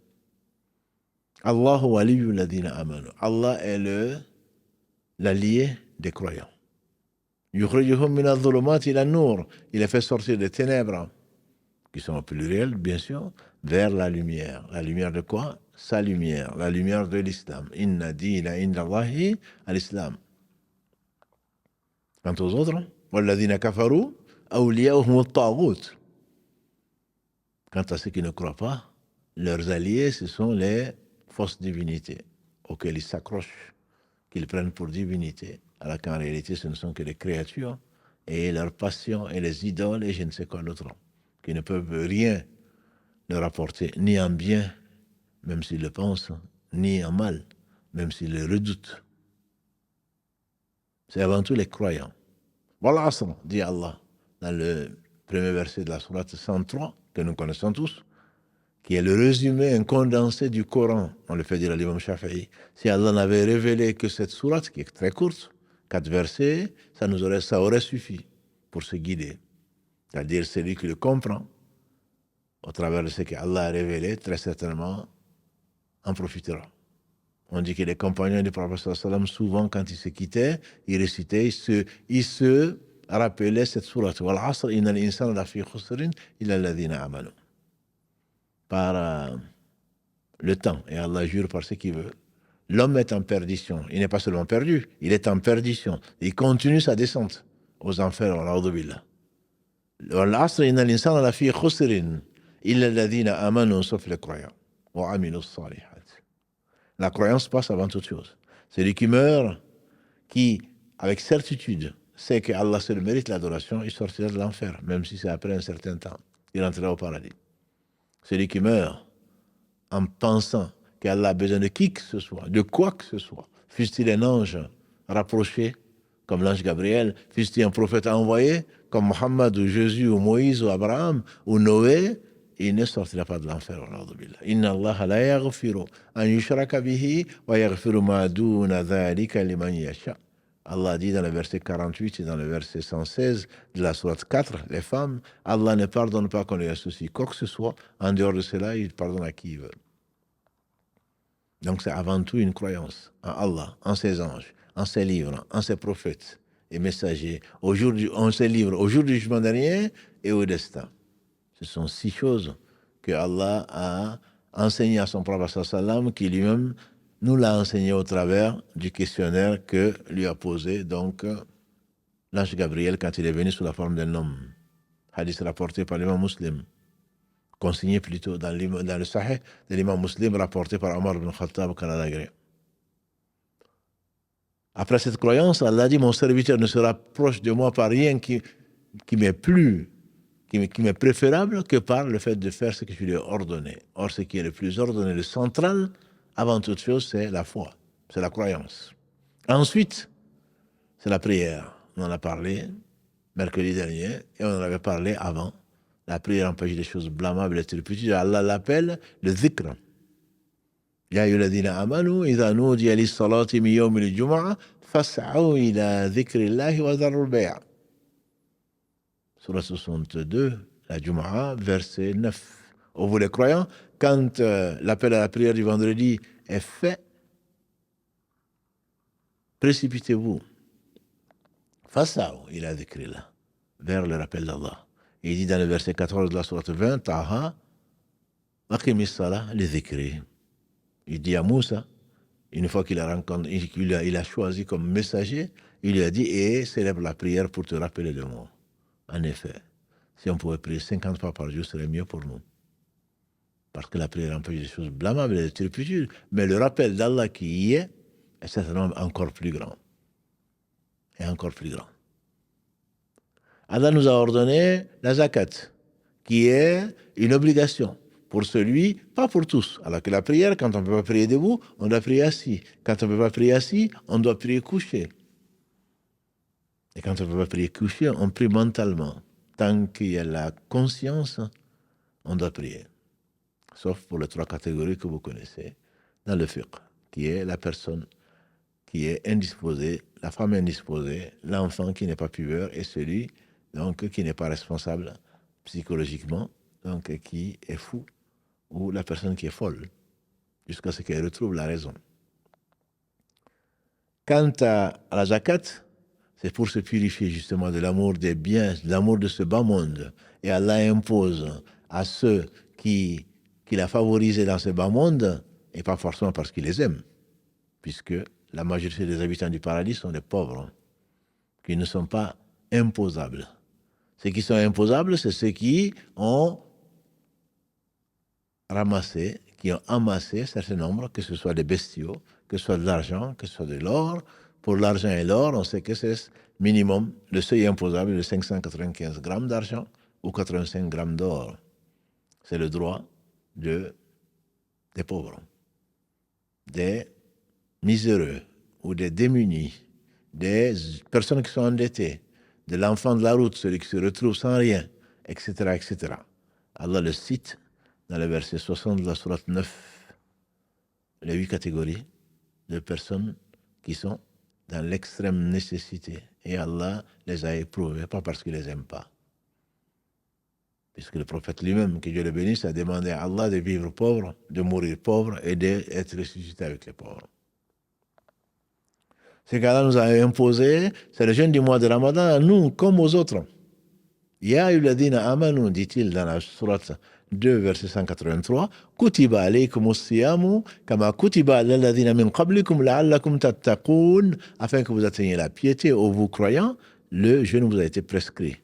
Allahu waliyyu ladina amanu. Allah est l'allié des croyants. Yukhrijuhum min adh-dhulumati ila an-nur. Il a fait sortir des ténèbres, qui sont au pluriel, bien sûr, vers la lumière. La lumière de quoi? Sa lumière, la lumière de l'islam. Inna dina inda Allahi al-islam. Quant aux autres, walladhina kafaru awliya'uhum at-taghut. Quant à ceux qui ne croient pas, leurs alliés, ce sont les fausses divinités auxquelles ils s'accrochent, qu'ils prennent pour divinités, alors qu'en réalité, ce ne sont que des créatures et leurs passions et les idoles et je ne sais quoi d'autre, qui ne peuvent rien leur apporter, ni en bien, même s'ils le pensent, ni en mal, même s'ils le redoutent. C'est avant tout les croyants. Wal asr, dit Allah, dans le premier verset de la sourate 103, que nous connaissons tous, qui est le résumé, un condensé du Coran. On le fait dire à l'imam Shafi'i. Si Allah n'avait révélé que cette sourate, qui est très courte, 4 versets, ça aurait suffi pour se guider. C'est-à-dire celui qui le comprend, au travers de ce qu'Allah a révélé, très certainement en profitera. On dit que les compagnons du prophète sallam, souvent quand ils se quittaient, ils récitaient, ils se rappelaient cette sourate. Wal asr inna al-insana lafi khusrin illa alladhina amanu. Par le temps, et Allah jure par ce qu'il veut. L'homme est en perdition. Il n'est pas seulement perdu, il est en perdition. Il continue sa descente aux enfers. Wal-asr inna al-insana lafi khusrin illa alladhina amanu, sauf les croyants. Wa amilu s-salihat. La croyance passe avant toute chose. Celui qui meurt, qui, avec certitude, sait que Allah seul mérite l'adoration, il sortira de l'enfer, même si c'est après un certain temps. Il entrera au paradis. Celui qui meurt en pensant qu'Allah a besoin de qui que ce soit, de quoi que ce soit, fût-il un ange rapproché, comme l'ange Gabriel, fût-il un prophète envoyé, comme Mohammed ou Jésus ou Moïse ou Abraham ou Noé, il ne sortira pas de l'enfer. Inna Allah la yaghfiru an yushraka bihi wa yaghfiru ma duna dhalika liman yasha. Allah dit dans le verset 48 et dans le verset 116 de la sourate 4, les femmes, Allah ne pardonne pas qu'on lui associe quoi que ce soit. En dehors de cela, il pardonne à qui il veut. Donc c'est avant tout une croyance en Allah, en ses anges, en ses livres, en ses prophètes et messagers, en ses livres, au jour du jugement dernier et au destin. Ce sont 6 choses que Allah a enseignées à son prophète sallam, qui lui-même nous l'a enseigné au travers du questionnaire que lui a posé donc l'ange Gabriel quand il est venu sous la forme d'un homme. Hadith rapporté par l'imam Muslim, consigné plutôt dans le Sahih de l'imam Muslim, rapporté par Omar ibn Khattab au Canada. Après cette croyance, Allah dit, mon serviteur ne se rapproche de moi par rien qui m'est plus, qui m'est préférable que par le fait de faire ce que je lui ai ordonné. Or, ce qui est le plus ordonné, le central, avant toute chose, c'est la foi, c'est la croyance. Ensuite, c'est la prière. On en a parlé mercredi dernier et on en avait parlé avant. La prière empêche des choses blâmables et turpitudes. Allah l'appelle le dhikr. Ya ayyuhalladhina amanu idha nudiya lis-salati min yawmil jumu'ah fas'au ila dhikrillahi wa dharul bay'. Surah 62, la Jumu'ah, verset 9. Ô vous les croyants, quand l'appel à la prière du vendredi est fait, précipitez-vous. Fas'au ila dhikrillah, vers le rappel d'Allah. Il dit dans le verset 14 de la sourate 20, Taha, aqimis salah li dhikri. Il dit à Moussa, une fois qu'il a rencontré, il a choisi comme messager, il lui a dit, et célèbre la prière pour te rappeler de moi. En effet, si on pouvait prier 50 fois par jour, ce serait mieux pour nous. Parce que la prière empêche des choses blâmables et des turpitudes. Mais le rappel d'Allah qui y est certainement encore plus grand. Et encore plus grand. Allah nous a ordonné la zakat, qui est une obligation pour celui, pas pour tous. Alors que la prière, quand on ne peut pas prier debout, on doit prier assis. Quand on ne peut pas prier assis, on doit prier couché. Et quand on ne peut pas prier couché, on prie mentalement. Tant qu'il y a la conscience, on doit prier. Sauf pour les 3 catégories que vous connaissez dans le fiqh, qui est la personne qui est indisposée, la femme indisposée, l'enfant qui n'est pas pubère et celui donc qui n'est pas responsable psychologiquement, donc qui est fou, ou la personne qui est folle, jusqu'à ce qu'elle retrouve la raison. Quant à la zakat, c'est pour se purifier justement de l'amour des biens, de l'amour de ce bas monde. Et Allah impose à ceux qu'il a favorisés dans ce bas monde, et pas forcément parce qu'il les aime, puisque la majorité des habitants du paradis sont des pauvres, qui ne sont pas imposables. Ceux qui sont imposables, c'est ceux qui ont ramassé, qui ont amassé un certain nombre, que ce soit des bestiaux, que ce soit de l'argent, que ce soit de l'or. Pour l'argent et l'or, on sait que c'est minimum, le seuil imposable de 595 grammes d'argent ou 85 grammes d'or. C'est le droit des pauvres, des miséreux ou des démunis, des personnes qui sont endettées, de l'enfant de la route, celui qui se retrouve sans rien, etc., etc. Allah le cite dans le verset 60 de la sourate 9, les 8 catégories de personnes qui sont dans l'extrême nécessité. Et Allah les a éprouvées, pas parce qu'il les aime pas. Puisque le prophète lui-même, que Dieu le bénisse, a demandé à Allah de vivre pauvre, de mourir pauvre et d'être ressuscité avec les pauvres. Ce qu'Allah nous a imposé, c'est le jeûne du mois de Ramadan à nous, comme aux autres. Ya ayyuhalladhina amanu, dit-il dans la sourate 2, verset 183, Kutiba alaykumus siyamu kama kutiba alal ladhina min qablikum la'allakum tattaqun, afin que vous atteigniez la piété, ô vous croyants, le jeûne vous a été prescrit.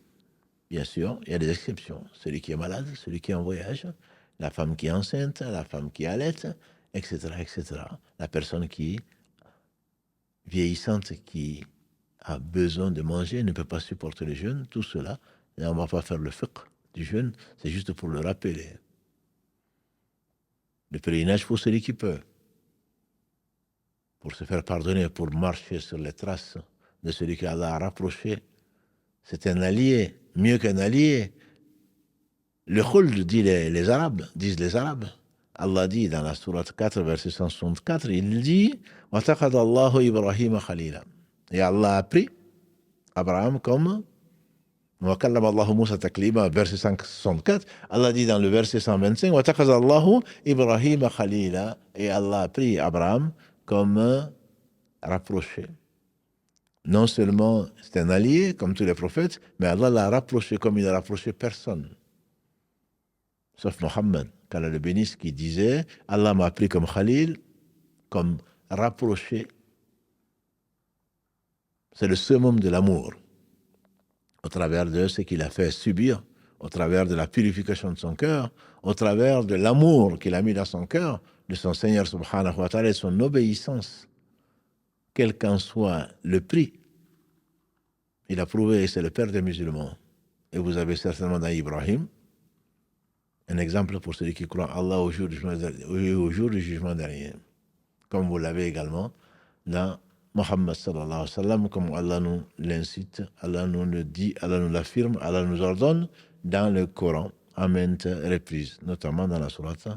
Bien sûr, il y a des exceptions. Celui qui est malade, celui qui est en voyage, la femme qui est enceinte, la femme qui allaite, etc., etc. La personne qui est vieillissante, qui a besoin de manger, ne peut pas supporter le jeûne, tout cela. Et on ne va pas faire le fiqh du jeûne, c'est juste pour le rappeler. Le pèlerinage pour celui qui peut, pour se faire pardonner, pour marcher sur les traces de celui qu'Allah a rapproché. C'est un allié, mieux qu'un allié. Le khuld, disent les Arabes. Allah dit dans la sourate 4, verset 164, il dit « Wa taqada Allahu Ibrahim khalila » Et Allah a pris Abraham comme Wa kallama Allahu Musa taklima, verset 164. Allah dit dans le verset 125 « Wa taqada Allahu Ibrahim khalila » Et Allah a pris Abraham comme rapproché. Non seulement c'est un allié, comme tous les prophètes, mais Allah l'a rapproché comme il n'a rapproché personne. Sauf Mohammed, qu'Allah le bénisse, qui disait « Allah m'a pris comme Khalil, comme rapproché. » C'est le summum de l'amour, au travers de ce qu'il a fait subir, au travers de la purification de son cœur, au travers de l'amour qu'il a mis dans son cœur, de son Seigneur subhanahu wa ta'ala et son obéissance, quel qu'en soit le prix. Il a prouvé, c'est le père des musulmans. Et vous avez certainement dans Ibrahim, un exemple pour celui qui croit en Allah au jour du jugement dernier. Comme vous l'avez également dans Muhammad sallallahu alayhi wa sallam, comme Allah nous l'incite, Allah nous le dit, Allah nous l'affirme, Allah nous ordonne dans le Coran à maintes reprises, notamment dans la sourate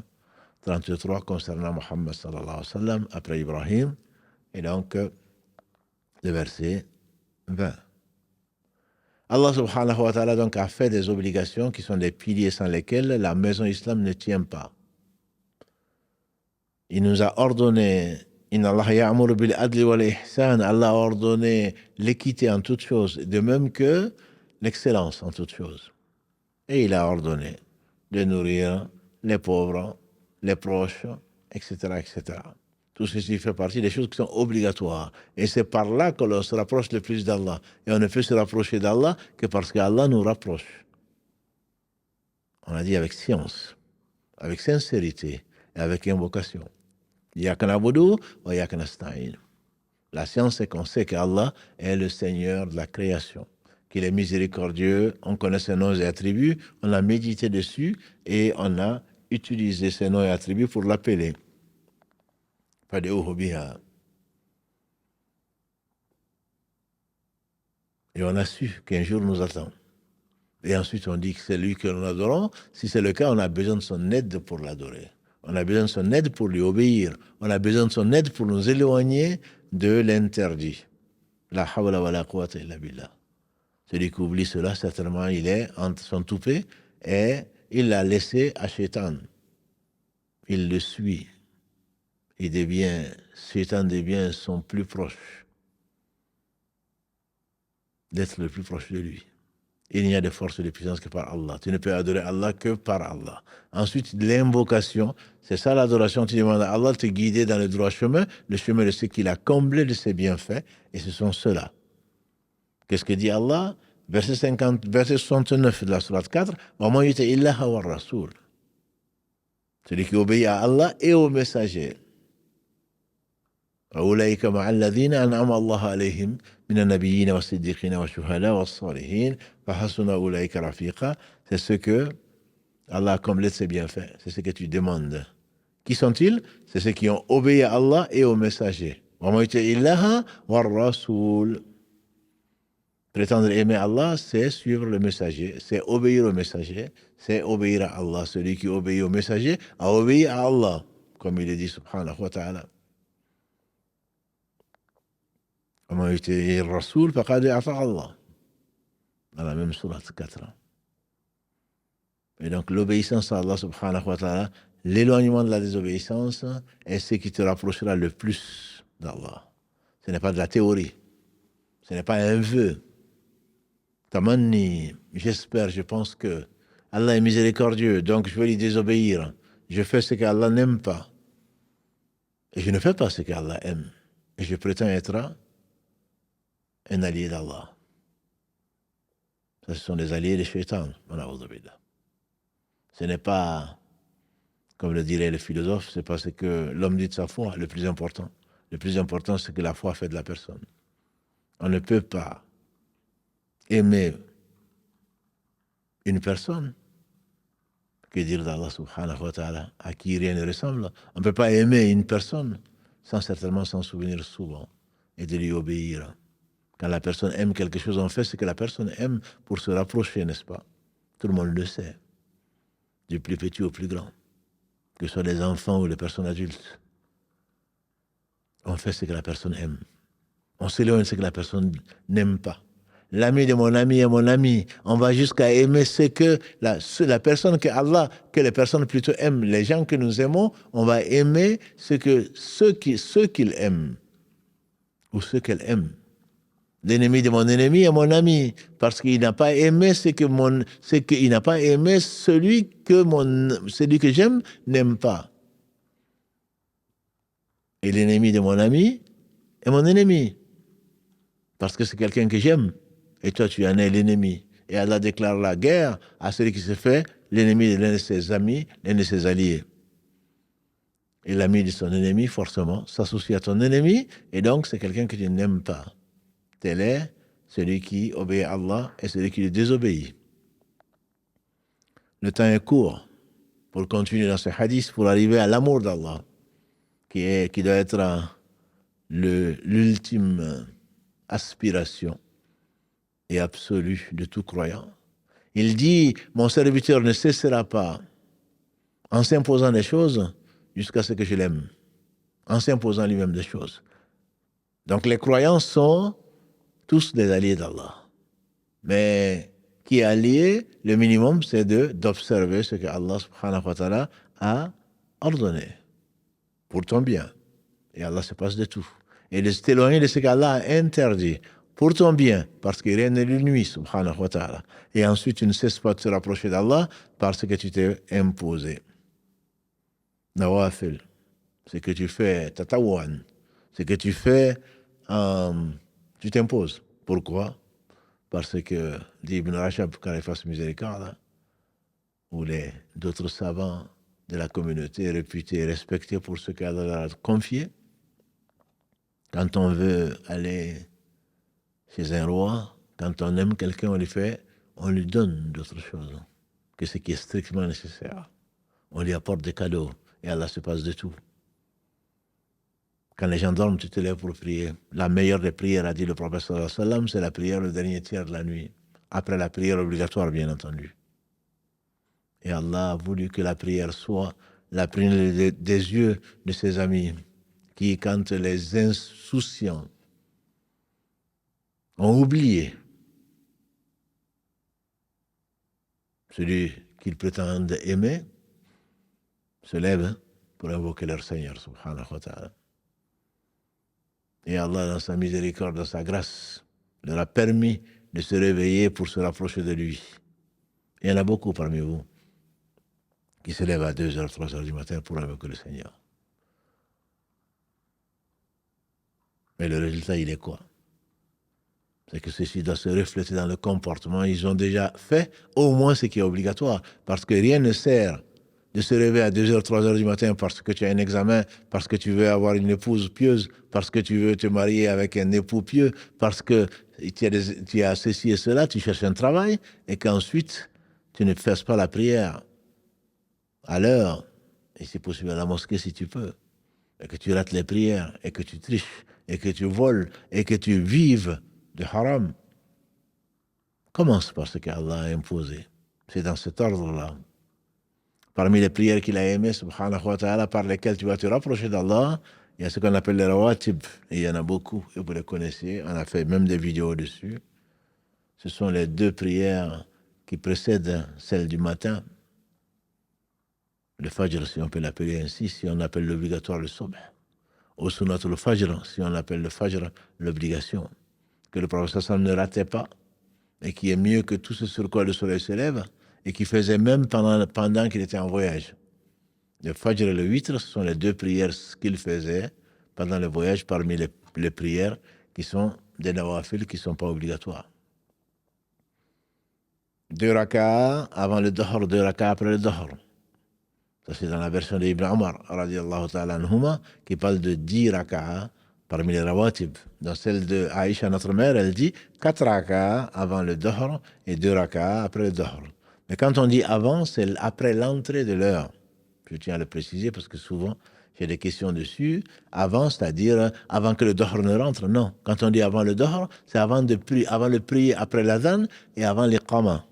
33 concernant Muhammad sallallahu alayhi wa sallam, après Ibrahim, et donc le verset 20. Allah subhanahu wa ta'ala donc a fait des obligations qui sont des piliers sans lesquels la maison islam ne tient pas. Il nous a ordonné, Inna Allah ya'muru bil adli wal ihsan, Allah a ordonné l'équité en toutes choses, de même que l'excellence en toutes choses. Et il a ordonné de nourrir les pauvres, les proches, etc., etc. Tout ceci fait partie des choses qui sont obligatoires. Et c'est par là que l'on se rapproche le plus d'Allah. Et on ne peut se rapprocher d'Allah que parce qu'Allah nous rapproche. On a dit avec science, avec sincérité et avec invocation. Iyyaka na'budu wa iyyaka nasta'in. La science, c'est qu'on sait qu'Allah est le Seigneur de la création, qu'il est miséricordieux, on connaît ses noms et attributs, on a médité dessus et on a utilisé ses noms et attributs pour l'appeler. Et on a su qu'un jour nous attend. Et ensuite on dit que c'est lui que nous adorons. Si c'est le cas, on a besoin de son aide pour l'adorer. On a besoin de son aide pour lui obéir. On a besoin de son aide pour nous éloigner de l'interdit. La hawla wa la quwwata illa billah. Celui qui oublie cela, certainement, il est entre son toupet et il l'a laissé à Shaitan. Il le suit. Shaitan devient son plus proche, d'être le plus proche de lui. Il n'y a de force et de puissance que par Allah. Tu ne peux adorer Allah que par Allah. Ensuite, l'invocation, c'est ça l'adoration. Tu demandes à Allah de te guider dans le droit chemin, le chemin de ce qu'il a comblé de ses bienfaits, et ce sont ceux-là. Qu'est-ce que dit Allah? Verset 69 de la sourate 4, wa man yuti illaha wa rasoul. Celui qui obéit à Allah et au messager. أولئك مع الذين أنعم الله عليهم من النبيين والصديقين والشهداء والصالحين فحسن أولئك رفيقا. C'est ce que Allah a comblé de ses bienfaits. C'est ce que tu demandes. Qui sont-ils? C'est ceux qui ont obéi à Allah et au messager. وَمَا يُطِعِ اللَّهَ وَالرَّسُولَ. Prétendre aimer Allah, c'est suivre le messager, c'est obéir au messager, c'est obéir à Allah. Celui qui obéit au messager a obéi à Allah, comme il est dit subhanahu wa ta'ala. Dans la même sourate 4. Et donc l'obéissance à Allah subhanahu wa ta'ala, l'éloignement de la désobéissance est ce qui te rapprochera le plus d'Allah. Ce n'est pas de la théorie, ce n'est pas un vœu. Tamanni, j'espère, je pense que Allah est miséricordieux, donc je vais lui désobéir. Je fais ce qu'Allah n'aime pas. Et je ne fais pas ce qu'Allah aime. Et je prétends être un allié d'Allah. Ça, ce sont des alliés de Shaitan. Ce n'est pas, comme le dirait le philosophe, c'est pas ce que l'homme dit de sa foi, le plus important. Le plus important, c'est que la foi fait de la personne. On ne peut pas aimer une personne, que dire d'Allah subhanahu wa ta'ala, à qui rien ne ressemble. On ne peut pas aimer une personne sans certainement s'en souvenir souvent et de lui obéir. Quand la personne aime quelque chose, on fait ce que la personne aime pour se rapprocher, n'est-ce pas? Tout le monde le sait, du plus petit au plus grand, que ce soit les enfants ou les personnes adultes. On fait ce que la personne aime. On s'éloigne de ce que la personne n'aime pas. L'ami de mon ami est mon ami. On va jusqu'à aimer ce que la personne que Allah, que les personnes plutôt aiment, les gens que nous aimons, on va aimer ceux qu'ils aiment ou ceux qu'elle aime. L'ennemi de mon ennemi est mon ami, parce qu'il n'a pas aimé il n'a pas aimé celui que j'aime n'aime pas. Et l'ennemi de mon ami est mon ennemi, parce que c'est quelqu'un que j'aime. Et toi, tu en es l'ennemi. Et Allah déclare la guerre à celui qui se fait l'ennemi de l'un de ses amis, l'un de ses alliés. Et l'ami de son ennemi, forcément, s'associe à ton ennemi, et donc c'est quelqu'un que tu n'aimes pas. Tel est celui qui obéit à Allah et celui qui lui désobéit. Le temps est court pour continuer dans ce hadith, pour arriver à l'amour d'Allah, qui doit être l'ultime aspiration et absolue de tout croyant. Il dit, mon serviteur ne cessera pas en s'imposant des choses jusqu'à ce que je l'aime, en s'imposant lui-même des choses. Donc les croyants sont tous des alliés d'Allah. Mais qui est allié, le minimum, c'est d'observer ce que Allah subhanahu wa ta'ala a ordonné pour ton bien. Et Allah se passe de tout. Et de t'éloigner de ce qu'Allah a interdit pour ton bien, parce que rien ne lui nuit, subhanahu wa ta'ala. Et ensuite, tu ne cesses pas de te rapprocher d'Allah parce que tu t'es imposé. Nawafil, ce que tu fais, tatawan, ce que tu fais, tu t'imposes. Pourquoi? Parce que, dit Ibn Rajab, quand il fasse miséricorde, ou d'autres savants de la communauté réputés et respectés pour ce qu'Allah a confié, quand on veut aller chez un roi, quand on aime quelqu'un, on lui donne d'autres choses que ce qui est strictement nécessaire. On lui apporte des cadeaux et Allah se passe de tout. Quand les gens dorment, tu te lèves pour prier. La meilleure des prières, a dit le prophète sallallahu alayhi wa sallam, c'est la prière le dernier tiers de la nuit. Après la prière obligatoire, bien entendu. Et Allah a voulu que la prière soit la prière des yeux de ses amis, qui, quand les insouciants ont oublié celui qu'ils prétendent aimer, se lèvent pour invoquer leur Seigneur, subhanahu wa ta'ala. Et Allah, dans sa miséricorde, dans sa grâce, leur a permis de se réveiller pour se rapprocher de lui. Il y en a beaucoup parmi vous qui se lèvent à 2h, 3h du matin pour invoquer le Seigneur. Mais le résultat, il est quoi? C'est que ceci doit se refléter dans le comportement. Ils ont déjà fait au moins ce qui est obligatoire. Parce que rien ne sert de se réveiller à 2h, 3h du matin parce que tu as un examen, parce que tu veux avoir une épouse pieuse, parce que tu veux te marier avec un époux pieux, parce que tu as ceci et cela, tu cherches un travail, et qu'ensuite, tu ne fasses pas la prière à l'heure, et c'est possible à la mosquée si tu peux, et que tu rates les prières, et que tu triches, et que tu voles, et que tu vives de haram. Commence par ce qu'Allah a imposé. C'est dans cet ordre-là. Parmi les prières qu'il a aimées, subhanahu wa ta'ala, par lesquelles tu vas te rapprocher d'Allah, il y a ce qu'on appelle les rawatib. Et il y en a beaucoup, et vous les connaissez. On a fait même des vidéos dessus. Ce sont les 2 prières qui précèdent celle du matin. Le fajr, si on peut l'appeler ainsi, si on appelle l'obligatoire le subh. Au sunnat le fajr, si on appelle le fajr l'obligation. Que le prophète sallam ne ratait pas, et qui est mieux que tout ce sur quoi le soleil se lève, et qui faisait même pendant qu'il était en voyage. Le fajr et le witr, ce sont les 2 prières qu'il faisait pendant le voyage, parmi les prières qui sont des nawafil, qui ne sont pas obligatoires. 2 raka'a avant le dahr, 2 raka'a après le dahr. Ça, c'est dans la version d'Ibn Omar, radiallahu ta'ala anhuma, qui parle de 10 raka'a parmi les rawatib. Dans celle de Aïcha, notre mère, elle dit 4 raka'a avant le dahr et 2 raka'a après le dahr. Mais quand on dit avant, c'est après l'entrée de l'heure. Je tiens à le préciser parce que souvent, j'ai des questions dessus. Avant, c'est-à-dire avant que le dahr ne rentre. Non. Quand on dit avant le dahr, c'est avant le prier après l'adhan et avant l'iqama.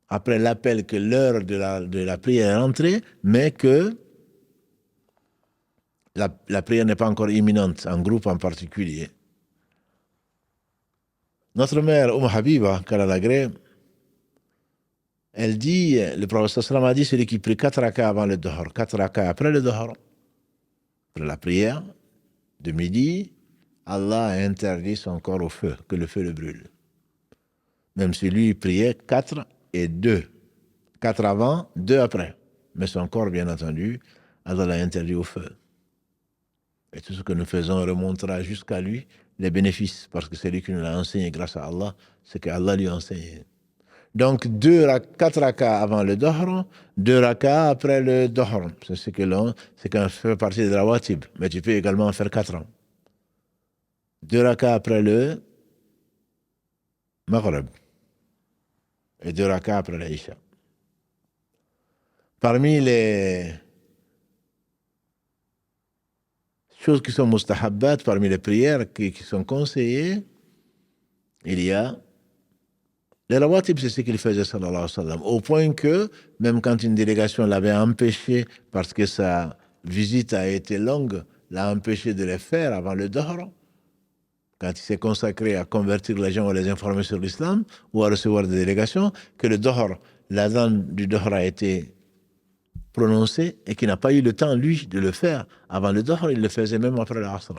Après l'appel que l'heure de la prière est rentrée, mais que la prière n'est pas encore imminente, en groupe en particulier. Notre mère, Habiba, qu'Allah l'agrée, elle dit, le prophète sallam a dit, celui qui prie 4 raka avant le dahr, 4 raka après le dahr, après la prière de midi, Allah a interdit son corps au feu, que le feu le brûle. Même si lui priait 4 et 2. 4 avant, 2 après. Mais son corps, bien entendu, Allah l'a interdit au feu. Et tout ce que nous faisons remontera jusqu'à lui les bénéfices, parce que c'est lui qui nous l'a enseigné grâce à Allah, ce qu'Allah lui a enseigné. Donc 4 rakas avant le dahr, 2 rakas après le dahr. C'est ce qu'on fait partie de la watib, mais tu peux également en faire 4 ans. 2 rakas après le maghrib et 2 rakas après l'isha. Parmi les choses qui sont mustahabbat, parmi les prières qui sont conseillées, il y a les rawatib, c'est ce qu'il faisait, sallallahu alayhi wa sallam, au point que, même quand une délégation l'avait empêché, parce que sa visite a été longue, l'a empêché de les faire avant le dahr, quand il s'est consacré à convertir les gens ou à les informer sur l'islam, ou à recevoir des délégations, que le dahr, l'adhan du dahr a été prononcé, et qu'il n'a pas eu le temps, lui, de le faire avant le dahr, il le faisait même après l'asr.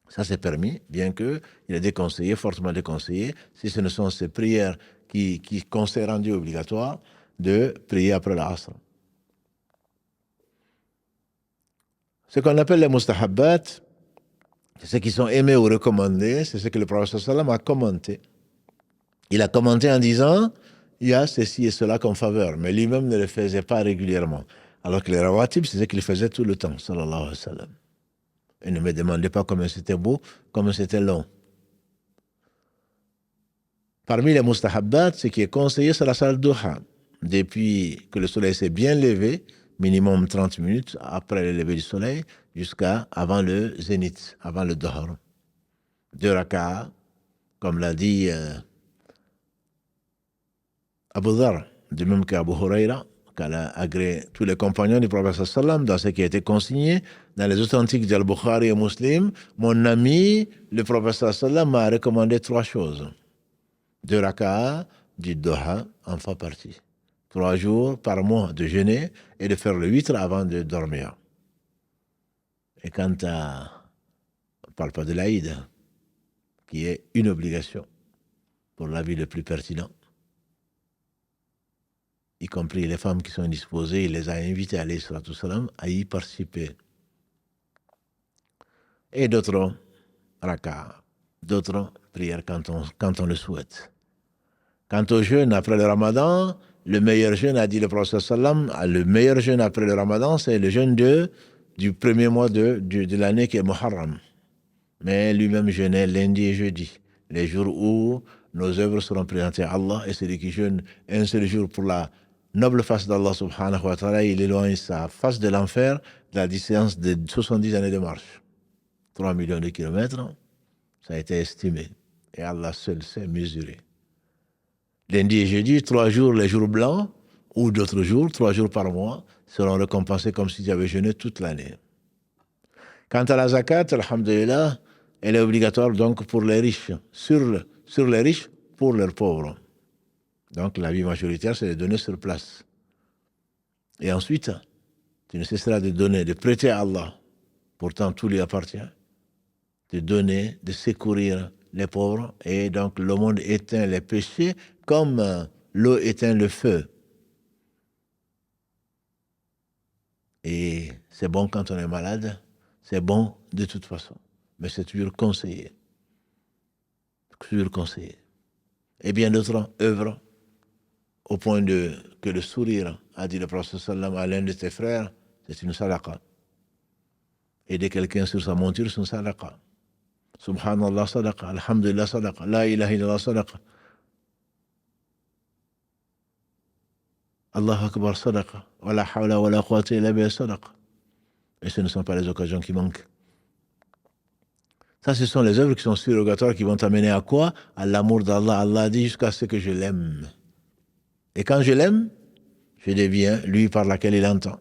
Ça, c'est permis, bien qu'il est déconseillé, fortement déconseillé, si ce ne sont ces prières qu'on s'est rendues obligatoires, de prier après l'asr. Ce qu'on appelle les mustahabbat, c'est ceux qui sont aimés ou recommandés, c'est ce que le prophète sallam a commenté. Il a commenté en disant, il y a ceci et cela comme faveur, mais lui-même ne le faisait pas régulièrement. Alors que les rawatib, c'est ce qu'il faisait tout le temps, sallallahu alayhi wa sallam. Et ne me demandez pas comment c'était beau, comment c'était long. Parmi les mustahabbat, ce qui est conseillé, c'est la salat duha. Depuis que le soleil s'est bien levé, minimum 30 minutes après le lever du soleil, jusqu'à avant le zénith, avant le dahr. 2 raka'a, comme l'a dit Abu Dhar, de même qu'Abu Huraira, qu'Allah a agréé tous les compagnons du prophète sallam, dans ce qui a été consigné dans les authentiques d'Al-Bukhari et Muslim. Mon ami, le prophète sallam, m'a recommandé 3 choses. 2 raka'a du Doha en font partie. 3 jours par mois de jeûner et de faire le witr avant de dormir. Et quant à... On ne parle pas de l'Aïd, qui est une obligation pour la vie le plus pertinent. Y compris les femmes qui sont disposées, il les a invitées à y participer. Et d'autres rak'a, d'autres prières quand on le souhaite. Quant au jeûne après le ramadan, le meilleur jeûne, a dit le prophète sallam, le meilleur jeûne après le ramadan, c'est le jeûne du premier mois de l'année qui est Muharram. Mais lui-même jeûnait lundi et jeudi, les jours où nos œuvres seront présentées à Allah, et celui qui jeûne un seul jour pour la noble face d'Allah subhanahu wa ta'ala, il éloigne sa face de l'enfer de la distance de 70 années de marche. 3 millions de kilomètres, ça a été estimé. Et Allah seul sait mesurer. Lundi et jeudi, 3 jours, les jours blancs, ou d'autres jours, 3 jours par mois, seront récompensés comme s'ils avaient jeûné toute l'année. Quant à la zakat, alhamdulillah, elle est obligatoire donc pour les riches, sur les riches, pour leurs pauvres. Donc la vie majoritaire, c'est de donner sur place. Et ensuite, tu ne cesseras de donner, de prêter à Allah. Pourtant, tout lui appartient. De donner, de secourir les pauvres. Et donc, le monde éteint les péchés comme l'eau éteint le feu. Et c'est bon quand on est malade. C'est bon de toute façon. Mais c'est toujours conseillé. Toujours conseillé. Et bien d'autres œuvres, au point que le sourire, a dit le prophète sallam à l'un de tes frères, c'est une sadaqa. Aider quelqu'un sur sa monture, c'est une sadaqa. Subhanallah sadaqa, alhamdulillah sadaqa, la ilaha illallah sadaqa. Allahu akbar sadaqa, wa la hawla wa la quwwata illa billah sadaqa. Et ce ne sont pas les occasions qui manquent. Ça, ce sont les œuvres qui sont surrogatoires, qui vont t'amener à quoi? À l'amour d'Allah. Allah a dit jusqu'à ce que je l'aime. Et quand je l'aime, je deviens lui par laquelle il entend.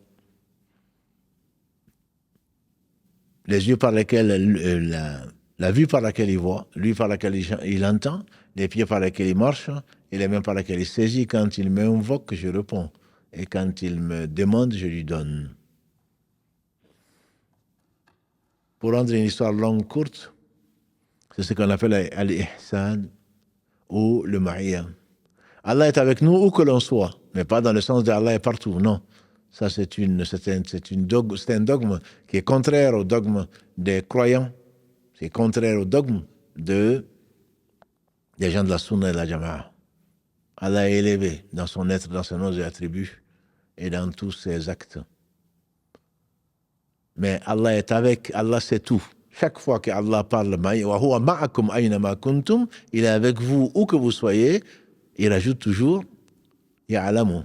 Les yeux par lesquels, la vue par laquelle il voit, lui par laquelle il entend, les pieds par lesquels il marche, et les mains par lesquelles il saisit. Quand il m'invoque, je réponds. Et quand il me demande, je lui donne. Pour rendre une histoire longue courte, c'est ce qu'on appelle al-ihsan ou le ma'iyya. Allah est avec nous où que l'on soit, mais pas dans le sens d'Allah est partout, non. Ça, c'est un dogme qui est contraire au dogme des croyants. C'est contraire au dogme des gens de la Sunna et de la Jama'a. Allah est élevé dans son être, dans ses noms et attributs et dans tous ses actes. Mais Allah est avec, Allah c'est tout. Chaque fois que Allah parle, il est avec vous où que vous soyez, il rajoute toujours ya'lamu.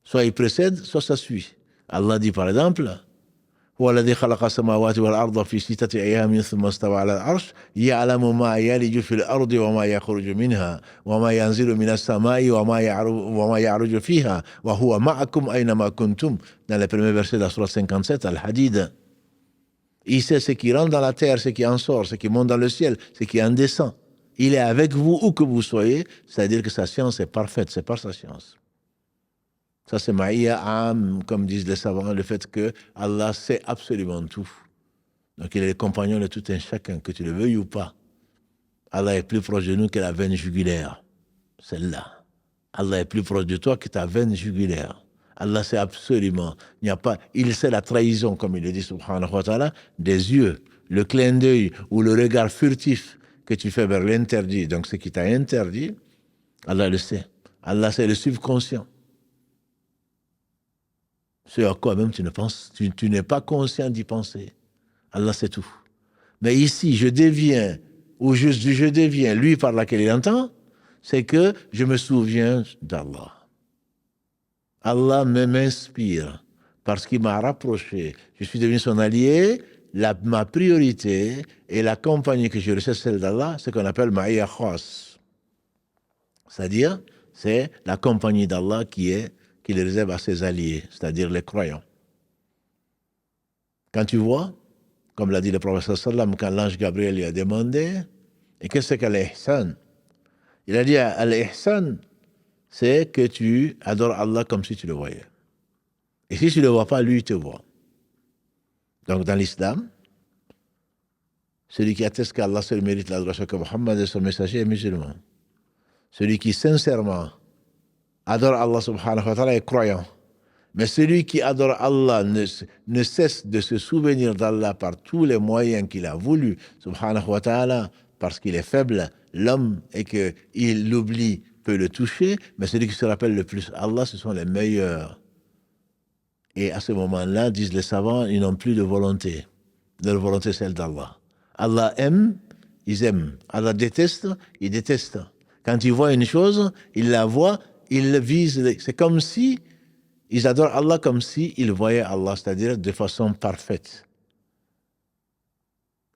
Soit il précède, soit ça suit. Allah dit par exemple, هو الذي خلق السماوات والأرض في 6 أيام ثم استوى على العرش يعلم ما يلج في الأرض وما يخرج منها وما ينزل من السماء وما يعرج فيها وهو معكم أينما كنتم. Dans le premier verset de la sourate 57, Al-Hadid. Il sait ce qui rentre dans la terre, ce qui en sort, ce qui monte dans le ciel, ce qui en descend. Il est avec vous où que vous soyez, c'est-à-dire que sa science est parfaite, c'est par sa science. Ça, c'est ma'iyya am, comme disent les savants, le fait que Allah sait absolument tout. Donc, il est le compagnon de tout un chacun, que tu le veuilles ou pas. Allah est plus proche de nous que la veine jugulaire. Celle-là. Allah est plus proche de toi que ta veine jugulaire. Allah sait absolument. Il sait la trahison, comme il le dit, subhanahu wa ta'ala, des yeux, le clin d'œil ou le regard furtif que tu fais vers l'interdit. Donc, ce qui t'a interdit, Allah le sait. Allah sait le subconscient. Ce à quoi même tu ne penses, tu n'es pas conscient d'y penser. Allah sait tout. Mais ici, je deviens lui par laquelle il entend, c'est que je me souviens d'Allah. Allah m'inspire parce qu'il m'a rapproché. Je suis devenu son allié. Ma priorité et la compagnie que je recherche, celle d'Allah, c'est ce qu'on appelle ma'iyya khas. C'est-à-dire, c'est la compagnie d'Allah qu'il réserve à ses alliés, c'est-à-dire les croyants. Quand tu vois, comme l'a dit le prophète sallam, quand l'ange Gabriel lui a demandé, et qu'est-ce que l'ihsan? Il a dit al-ihsan, c'est que tu adores Allah comme si tu le voyais. Et si tu ne le vois pas, lui, il te voit. Donc, dans l'islam, celui qui atteste qu'Allah seul mérite l'adoration, que Muhammad est son messager est musulman. Celui qui sincèrement adore Allah subhanahu wa ta'ala est croyant. Mais celui qui adore Allah ne cesse de se souvenir d'Allah par tous les moyens qu'il a voulu, subhanahu wa ta'ala, parce qu'il est faible, l'homme, et qu'il l'oublie, peut le toucher, mais celui qui se rappelle le plus Allah, ce sont les meilleurs. Et à ce moment-là, disent les savants, ils n'ont plus de volonté. Leur volonté, c'est celle d'Allah. Allah aime, ils aiment. Allah déteste, ils détestent. Quand ils voient une chose, ils la voient, ils le visent. C'est comme si ils adorent Allah comme s'ils voyaient Allah, c'est-à-dire de façon parfaite.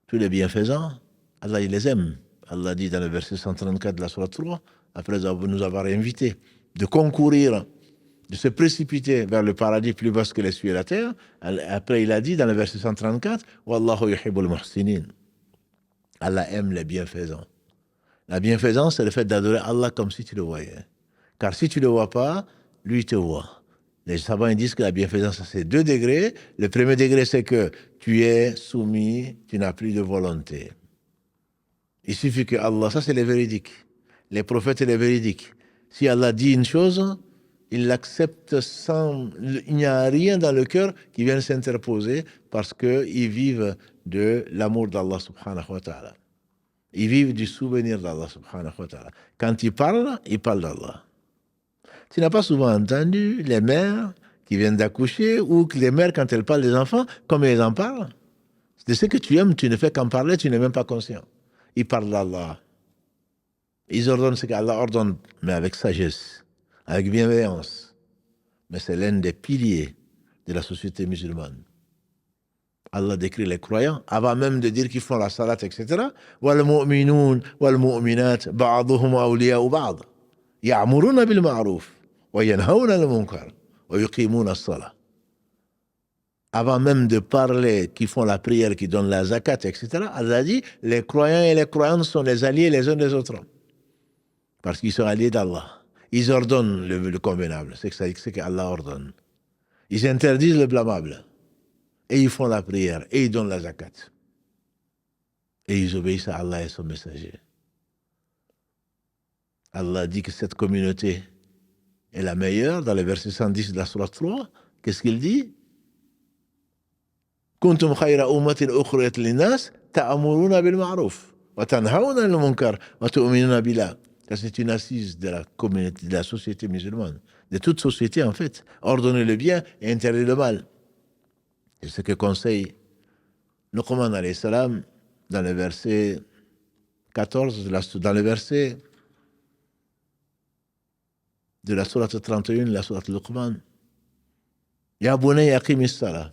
Tous les bienfaisants, Allah, il les aime. Allah dit dans le verset 134 de la Sourate 3, après nous avoir invités de concourir, de se précipiter vers le paradis plus vaste que les cieux et la terre. Après, il a dit dans le verset 134, Wallahu yuhibbul muhsinin. Allah aime les bienfaisants. La bienfaisance, c'est le fait d'adorer Allah comme si tu le voyais. Car si tu ne le vois pas, lui te voit. Les savants disent que la bienfaisance, c'est 2 degrés. Le premier degré, c'est que tu es soumis, tu n'as plus de volonté. Il suffit que Allah, ça c'est les véridiques. Les prophètes et les véridiques. Si Allah dit une chose, il l'accepte sans... Il n'y a rien dans le cœur qui vienne s'interposer parce qu'ils vivent de l'amour d'Allah subhanahu wa ta'ala. Ils vivent du souvenir d'Allah subhanahu wa ta'ala. Quand ils parlent d'Allah. Tu n'as pas souvent entendu les mères qui viennent d'accoucher ou que les mères, quand elles parlent des enfants, comme elles en parlent. De ce que tu aimes, tu ne fais qu'en parler, tu n'es même pas conscient. Ils parlent d'Allah. Ils ordonnent ce qu'Allah ordonne, mais avec sagesse, avec bienveillance. Mais c'est l'un des piliers de la société musulmane. Allah décrit les croyants, avant même de dire qu'ils font la salat, etc. Wal mu'minun wal mu'minat ba'duhum awliya'u ba'd. Ya'muruna bil ma'ruf wa yanhauna 'anil munkar wa yuqimuna as-salah. Avant même de parler qui font la prière, qui donnent la zakat, etc., Allah dit, les croyants et les croyantes sont les alliés les uns des autres. Parce qu'ils sont alliés d'Allah. Ils ordonnent le convenable, c'est ce qu'Allah ordonne. Ils interdisent le blâmable. Et ils font la prière, et ils donnent la zakat. Et ils obéissent à Allah et son messager. Allah dit que cette communauté est la meilleure, dans le verset 110 de la Sourate 3. Qu'est-ce qu'il dit? Kuntum khayra ummatin ukhrijat linnas ta'muruna bil ma'ruf wa tanhauna 'anil munkar wa tu'minuna billah. Ça, c'est une assise de la communauté, de la société musulmane, de toute société en fait. Ordonner le bien et interdire le mal. C'est ce que conseille Luqman alayhi salam dans le verset 14, dans le verset de la sourate 31, la sourate Luqman. Ya bunayya aqimis salah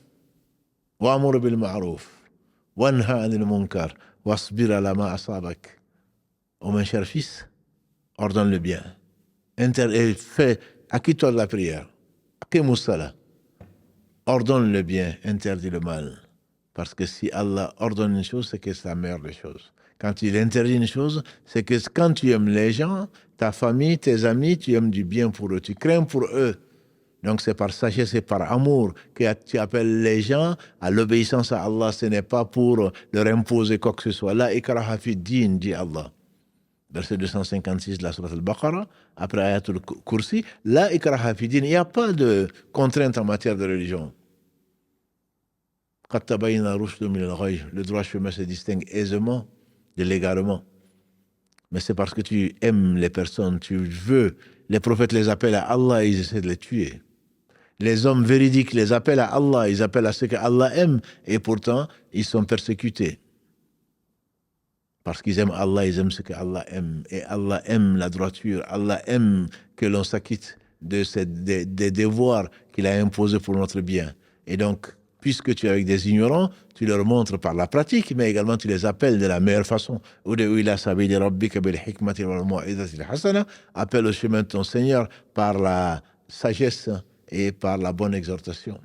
wa'mur bil ma'ruf wanha 'anil munkar wasbir 'ala ma asabak. Oh mon cher fils, ordonne le bien. Acquitte-toi de la prière. Aqimus salah. Ordonne le bien, interdit le mal. Parce que si Allah ordonne une chose, c'est que c'est la meilleure des choses. Quand il interdit une chose, c'est que quand tu aimes les gens, ta famille, tes amis, tu aimes du bien pour eux, tu crains pour eux. Donc c'est par sagesse et par amour que tu appelles les gens à l'obéissance à Allah. Ce n'est pas pour leur imposer quoi que ce soit. La ikraha fi din, dit Allah. Verset 256 de la Sourate Al-Baqarah, après Ayatul Kursi, la ikraha fi din, il n'y a pas de contrainte en matière de religion. Le droit chemin se distingue aisément de l'égarement. Mais c'est parce que tu aimes les personnes, tu veux. Les prophètes les appellent à Allah et ils essaient de les tuer. Les hommes véridiques les appellent à Allah, ils appellent à ce que Allah aime, et pourtant, ils sont persécutés. Parce qu'ils aiment Allah, ils aiment ce que Allah aime. Et Allah aime la droiture, Allah aime que l'on s'acquitte des devoirs qu'il a imposés pour notre bien. Et donc, puisque tu es avec des ignorants, tu leur montres par la pratique, mais également tu les appelles de la meilleure façon. Appelle au chemin de ton Seigneur par la sagesse et par la bonne exhortation.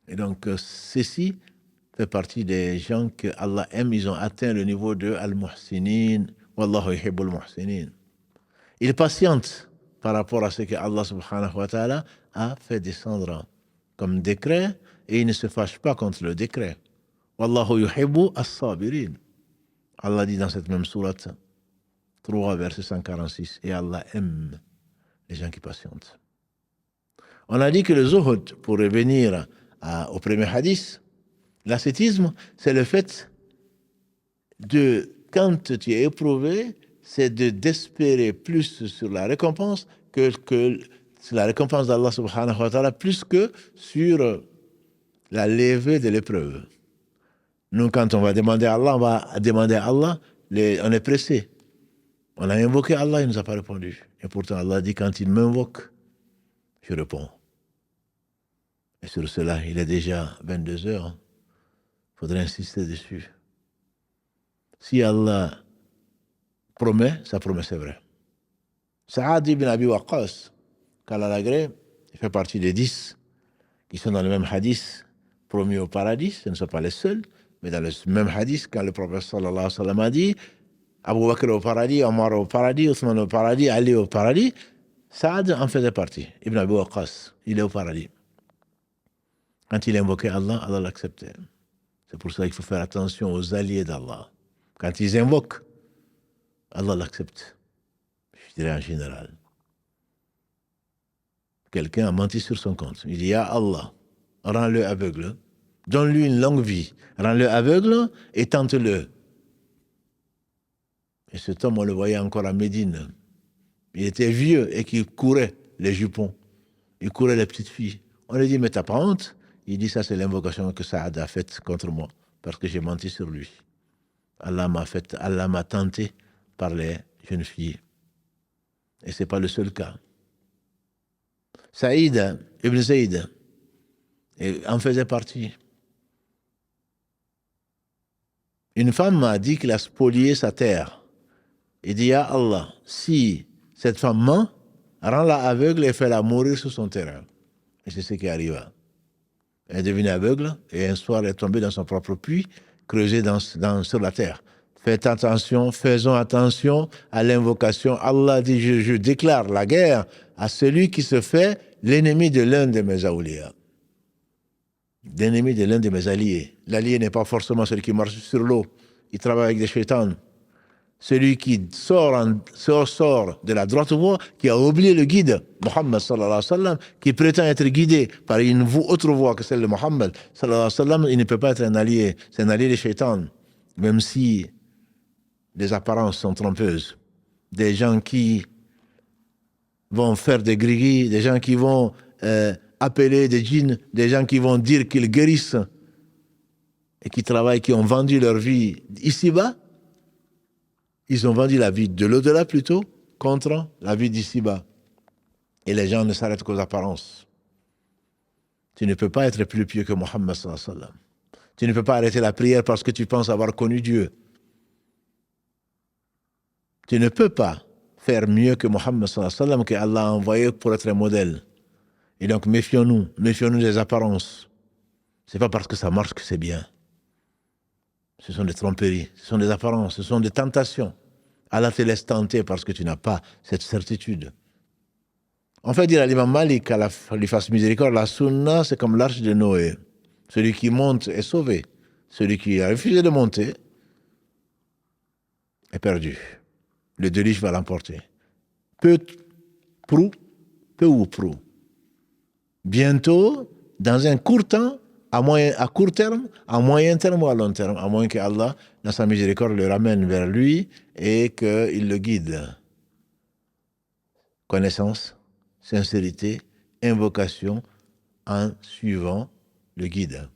Et donc, ceci fait partie des gens que Allah aime. Ils ont atteint le niveau de Al-Muhsinin Wallahu yuhibbul muhsinin. Il patiente par rapport à ce que Allah subhanahu wa ta'ala a fait descendre comme décret et il ne se fâche pas contre le décret. Wallahu yuhibbu as-sabirin. Allah dit dans cette même sourate 3, verset 146, et Allah aime les gens qui patientent. On a dit que le zuhud, pour revenir au premier hadith, l'ascétisme, c'est le fait de, quand tu es éprouvé, c'est d'espérer plus sur la récompense que sur la récompense d'Allah subhanahu wa ta'ala, plus que sur la levée de l'épreuve. Nous, quand on va demander à Allah, on est pressé. On a invoqué Allah, il ne nous a pas répondu. Et pourtant, Allah dit, quand il m'invoque, je réponds. Et sur cela, il est déjà 22 heures. Il faudrait insister dessus. Si Allah promet, sa promesse est vraie. Saad ibn Abi Waqqas, qu'Allah l'agrée, il fait partie des 10 qui sont dans le même hadith, promis au paradis. Ce ne sont pas les seuls, mais dans le même hadith, quand le prophète sallallahu alayhi wa sallam a dit Abu Bakr au paradis, Omar au paradis, Othman au paradis, Ali au paradis, Saad en faisait partie. Ibn Abi Waqqas, il est au paradis. Quand il invoquait Allah, Allah l'acceptait. C'est pour ça qu'il faut faire attention aux alliés d'Allah. Quand ils invoquent, Allah l'accepte. Je dirais en général. Quelqu'un a menti sur son compte. Il dit, Ya Allah, rends-le aveugle, donne-lui une longue vie, rends-le aveugle et tente-le. Et cet homme, on le voyait encore à Médine. Il était vieux et qu'il courait les jupons. Il courait les petites filles. On lui dit, mais t'as pas honte? Il dit, ça c'est l'invocation que Saad a faite contre moi, parce que j'ai menti sur lui. Allah m'a tenté par les jeunes filles. Et ce n'est pas le seul cas. Saïd, Ibn Zayd, en faisait partie. Une femme m'a dit qu'il a spolié sa terre. Il dit, Ya Allah, si cette femme ment, rends-la aveugle et fais-la mourir sur son terrain. Et c'est ce qui arriva. Elle est devenue aveugle et un soir elle est tombée dans son propre puits, creusé sur la terre. Faisons attention à l'invocation. Allah dit, je déclare la guerre à celui qui se fait l'ennemi de l'un de mes awliya. L'ennemi de l'un de mes alliés. L'allié n'est pas forcément celui qui marche sur l'eau. Il travaille avec des shaitans. Celui qui sort de la droite voie, qui a oublié le guide, Muhammad sallallahu alayhi wa sallam, qui prétend être guidé par une autre voie que celle de Muhammad sallallahu alayhi wa sallam, il ne peut pas être un allié. C'est un allié des shaitans. Même si les apparences sont trompeuses. Des gens qui vont faire des grigis, des gens qui vont appeler des djinns, des gens qui vont dire qu'ils guérissent et qui travaillent, qui ont vendu leur vie ici-bas. Ils ont vendu la vie de l'au-delà plutôt contre la vie d'ici-bas. Et les gens ne s'arrêtent qu'aux apparences. Tu ne peux pas être plus pieux que Muhammad sallallahu alayhi wa sallam. Tu ne peux pas arrêter la prière parce que tu penses avoir connu Dieu. Tu ne peux pas faire mieux que Muhammad sallallahu alayhi wa sallam, qu'Allah a envoyé pour être un modèle. Et donc méfions-nous des apparences. C'est pas parce que ça marche que c'est bien. Ce sont des tromperies, ce sont des apparences, ce sont des tentations. Allah te laisse tenter parce que tu n'as pas cette certitude. On fait dire à l'imam Malik, qu'Allah lui fasse miséricorde, la sunna c'est comme l'arche de Noé. Celui qui monte est sauvé. Celui qui a refusé de monter est perdu. Le déluge va l'emporter. Peu ou prou. Bientôt, dans un court temps, à court terme, à moyen terme ou à long terme, à moins que Allah, dans sa miséricorde, le ramène vers lui et qu'il le guide. Connaissance, sincérité, invocation, en suivant le guide.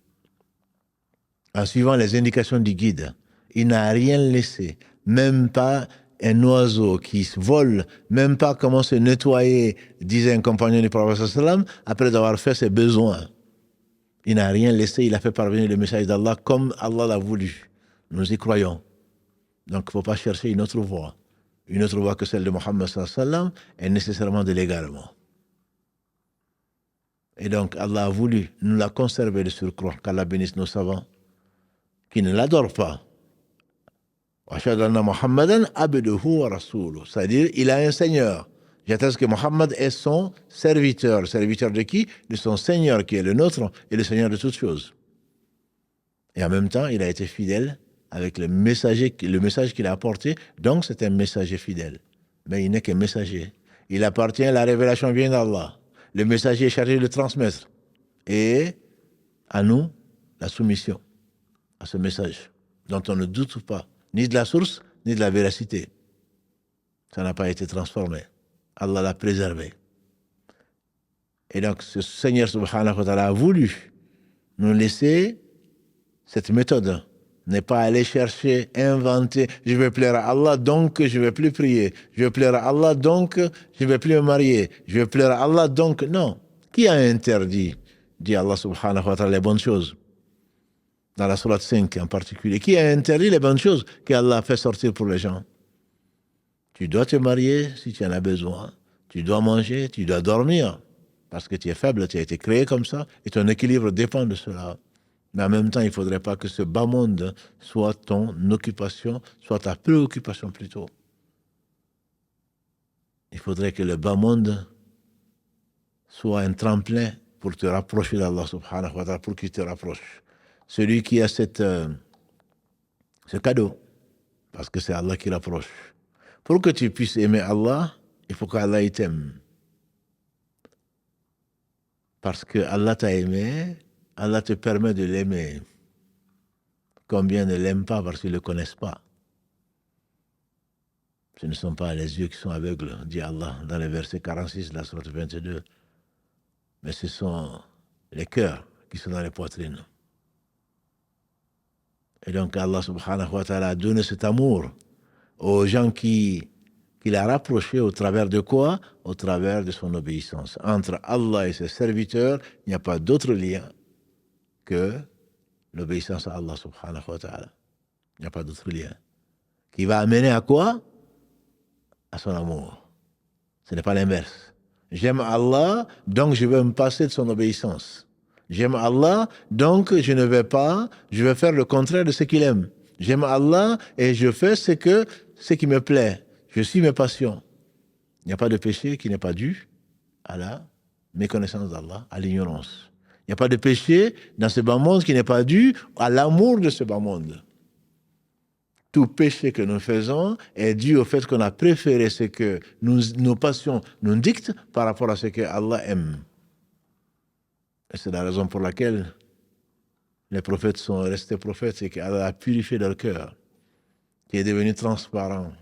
En suivant les indications du guide. Il n'a rien laissé, même pas un oiseau qui vole, même pas comment se nettoyer, disait un compagnon du prophète sallam, après avoir fait ses besoins. Il n'a rien laissé, il a fait parvenir le message d'Allah comme Allah l'a voulu. Nous y croyons. Donc il ne faut pas chercher une autre voie. Une autre voie que celle de Muhammad sallallahu alayhi wa sallam est nécessairement de l'égarement. Et donc Allah a voulu nous la conserver de surcroît, qu'Allah bénisse nos savants, qui ne l'adorent pas. Ashhadu anna Muhammadan abduhu wa rasuluhu. C'est-à-dire, il a un Seigneur. J'atteste que Mohammed est son serviteur. Serviteur de qui? De son Seigneur, qui est le nôtre, et le Seigneur de toutes choses. Et en même temps, il a été fidèle avec le message qu'il a apporté. Donc, c'est un messager fidèle. Mais il n'est qu'un messager. Il appartient, la révélation vient d'Allah. Le messager est chargé de le transmettre. Et à nous, la soumission à ce message, dont on ne doute pas, ni de la source, ni de la véracité. Ça n'a pas été transformé. Allah l'a préservé. Et donc, ce Seigneur subhanahu wa ta'ala a voulu nous laisser cette méthode. N'est pas aller chercher, inventer, je vais plaire à Allah, donc je ne vais plus prier. Je vais plaire à Allah, donc je ne vais plus me marier. Je vais plaire à Allah, donc non. Qui a interdit, dit Allah subhanahu wa ta'ala, les bonnes choses? Dans la sourate 5 en particulier. Qui a interdit les bonnes choses qu'Allah a fait sortir pour les gens? Tu dois te marier si tu en as besoin. Tu dois manger, tu dois dormir. Parce que tu es faible, tu as été créé comme ça, et ton équilibre dépend de cela. Mais en même temps, il ne faudrait pas que ce bas monde soit ton occupation, soit ta préoccupation plutôt. Il faudrait que le bas monde soit un tremplin pour te rapprocher d'Allah subhanahu wa ta'ala, pour qu'il te rapproche. Celui qui a ce cadeau, parce que c'est Allah qui rapproche. Pour que tu puisses aimer Allah, il faut qu'Allah t'aime. Parce que Allah t'a aimé, Allah te permet de l'aimer. Combien ne l'aiment pas parce qu'ils ne le connaissent pas? Ce ne sont pas les yeux qui sont aveugles, dit Allah dans le verset 46 de la sourate 22. Mais ce sont les cœurs qui sont dans les poitrines. Et donc Allah subhanahu wa ta'ala a donné cet amour aux gens qu'il a rapprochés au travers de quoi? Au travers de son obéissance. Entre Allah et ses serviteurs, il n'y a pas d'autre lien que l'obéissance à Allah subhanahu wa ta'ala. Il n'y a pas d'autre lien. Qui va amener à quoi? À son amour. Ce n'est pas l'inverse. J'aime Allah, donc je vais me passer de son obéissance. J'aime Allah, donc je ne vais pas, je vais faire le contraire de ce qu'il aime. J'aime Allah et je fais ce qui me plaît. Je suis mes passions. Il n'y a pas de péché qui n'est pas dû à la méconnaissance d'Allah, à l'ignorance. Il n'y a pas de péché dans ce bas monde qui n'est pas dû à l'amour de ce bas monde. Tout péché que nous faisons est dû au fait qu'on a préféré ce que nos passions nous dictent par rapport à ce que Allah aime. Et c'est la raison pour laquelle les prophètes sont restés prophètes, c'est qu'Allah a purifié leur cœur, qui est devenu transparent.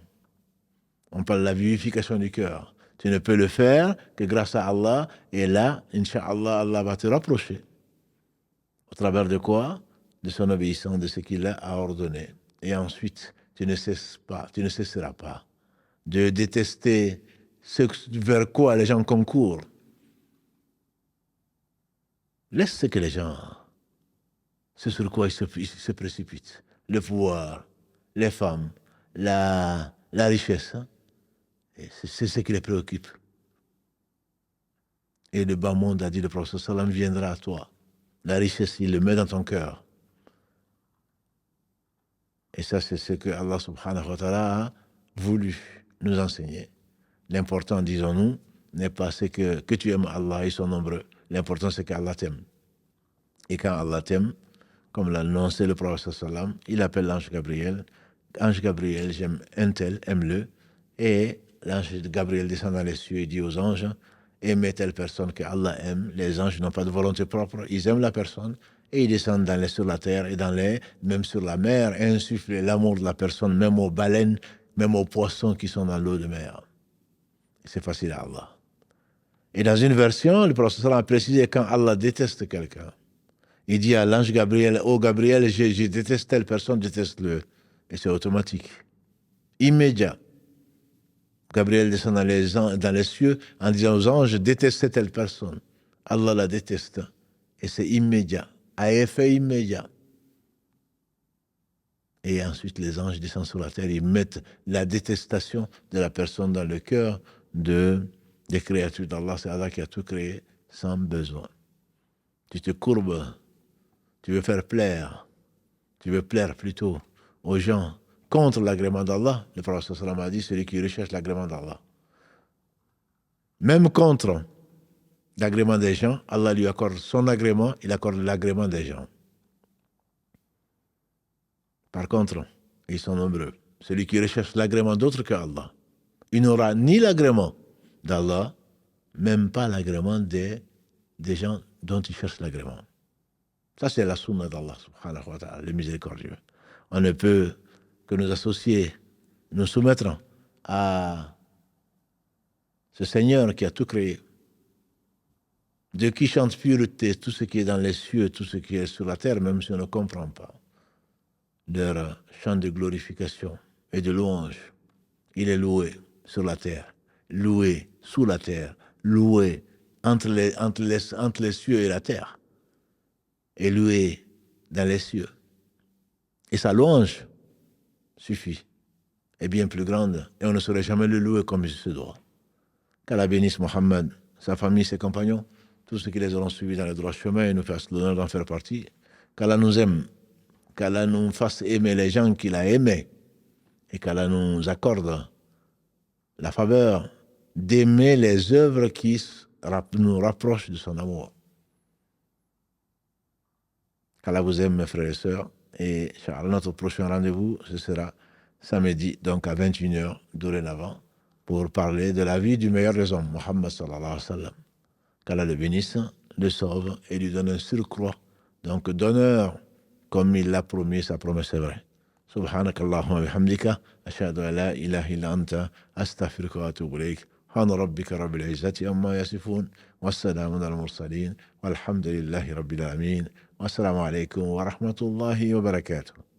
On parle de la vivification du cœur. Tu ne peux le faire que grâce à Allah, et là, Inch'Allah, Allah va te rapprocher. Au travers de quoi? De son obéissance, de ce qu'il a ordonné. Et ensuite, tu ne cesseras pas de détester ce vers quoi les gens concourent. Laisse ce que les gens, ce sur quoi ils se précipitent. Le pouvoir, les femmes, la richesse. Hein? C'est ce qui les préoccupe. Et le bas monde, a dit le prophète sallam, viendra à toi. La richesse, il le met dans ton cœur. Et ça, c'est ce que Allah subhanahu wa ta'ala a voulu nous enseigner. L'important, disons-nous, n'est pas ce que tu aimes Allah, ils sont nombreux. L'important, c'est qu'Allah t'aime. Et quand Allah t'aime, comme l'a annoncé le prophète sallam, il appelle l'ange Gabriel. Ange Gabriel, j'aime un tel, aime-le. Et l'ange Gabriel descend dans les cieux et dit aux anges, aimez telle personne que Allah aime. Les anges n'ont pas de volonté propre, ils aiment la personne. Et ils descendent sur la terre et même sur la mer, et insuffler l'amour de la personne, même aux baleines, même aux poissons qui sont dans l'eau de mer. C'est facile à Allah. Et dans une version, le prophète a précisé quand Allah déteste quelqu'un. Il dit à l'ange Gabriel, oh Gabriel, je déteste telle personne, déteste-le. Et c'est automatique. Immédiat. Gabriel descend dans les cieux en disant aux anges, détestez telle personne. Allah la déteste. Et c'est immédiat. À effet immédiat. Et ensuite, les anges descendent sur la terre, ils mettent la détestation de la personne dans le cœur des créatures d'Allah. C'est Allah qui a tout créé sans besoin. Tu te courbes, tu veux faire plaire, tu veux plaire plutôt aux gens contre l'agrément d'Allah, le prophète sallallahu alayhi wa sallam a dit celui qui recherche l'agrément d'Allah. Même contre l'agrément des gens, Allah lui accorde son agrément, il accorde l'agrément des gens. Par contre, ils sont nombreux. Celui qui recherche l'agrément d'autre que Allah, il n'aura ni l'agrément d'Allah, même pas l'agrément des gens dont il cherche l'agrément. Ça, c'est la sunna d'Allah, subhanahu wa ta'ala, le miséricordieux. On ne peut que nous associer, nous soumettre à ce Seigneur qui a tout créé, de qui chante pureté tout ce qui est dans les cieux, tout ce qui est sur la terre, même si on ne comprend pas. Leur chant de glorification et de louange. Il est loué sur la terre, loué sous la terre, loué entre les cieux et la terre, et loué dans les cieux. Et sa louange suffit, est bien plus grande, et on ne saurait jamais le louer comme il se doit. Qu'Allah bénisse Mohammed, sa famille, ses compagnons, tous ceux qui les auront suivis dans le droit chemin et nous fassent l'honneur d'en faire partie. Qu'Allah nous aime, qu'Allah nous fasse aimer les gens qu'il a aimés, et qu'Allah nous accorde la faveur d'aimer les œuvres qui nous rapprochent de son amour. Qu'Allah vous aime, mes frères et sœurs, et notre prochain rendez-vous, ce sera samedi, donc à 21h dorénavant, pour parler de la vie du meilleur des hommes, Muhammad sallallahu alayhi wa sallam. Qu'Allah le bénisse, le sauve et lui donne un surcroît, donc d'honneur, comme il l'a promis, sa promesse est vraie. سبحانك اللهم وبحمدك أشهد أن لا إله إلا أنت أستغفرك وأتوب إليك سبحان ربك رب العزة عما يصفون والسلام على المرسلين والحمد لله رب العالمين والسلام عليكم ورحمة الله وبركاته.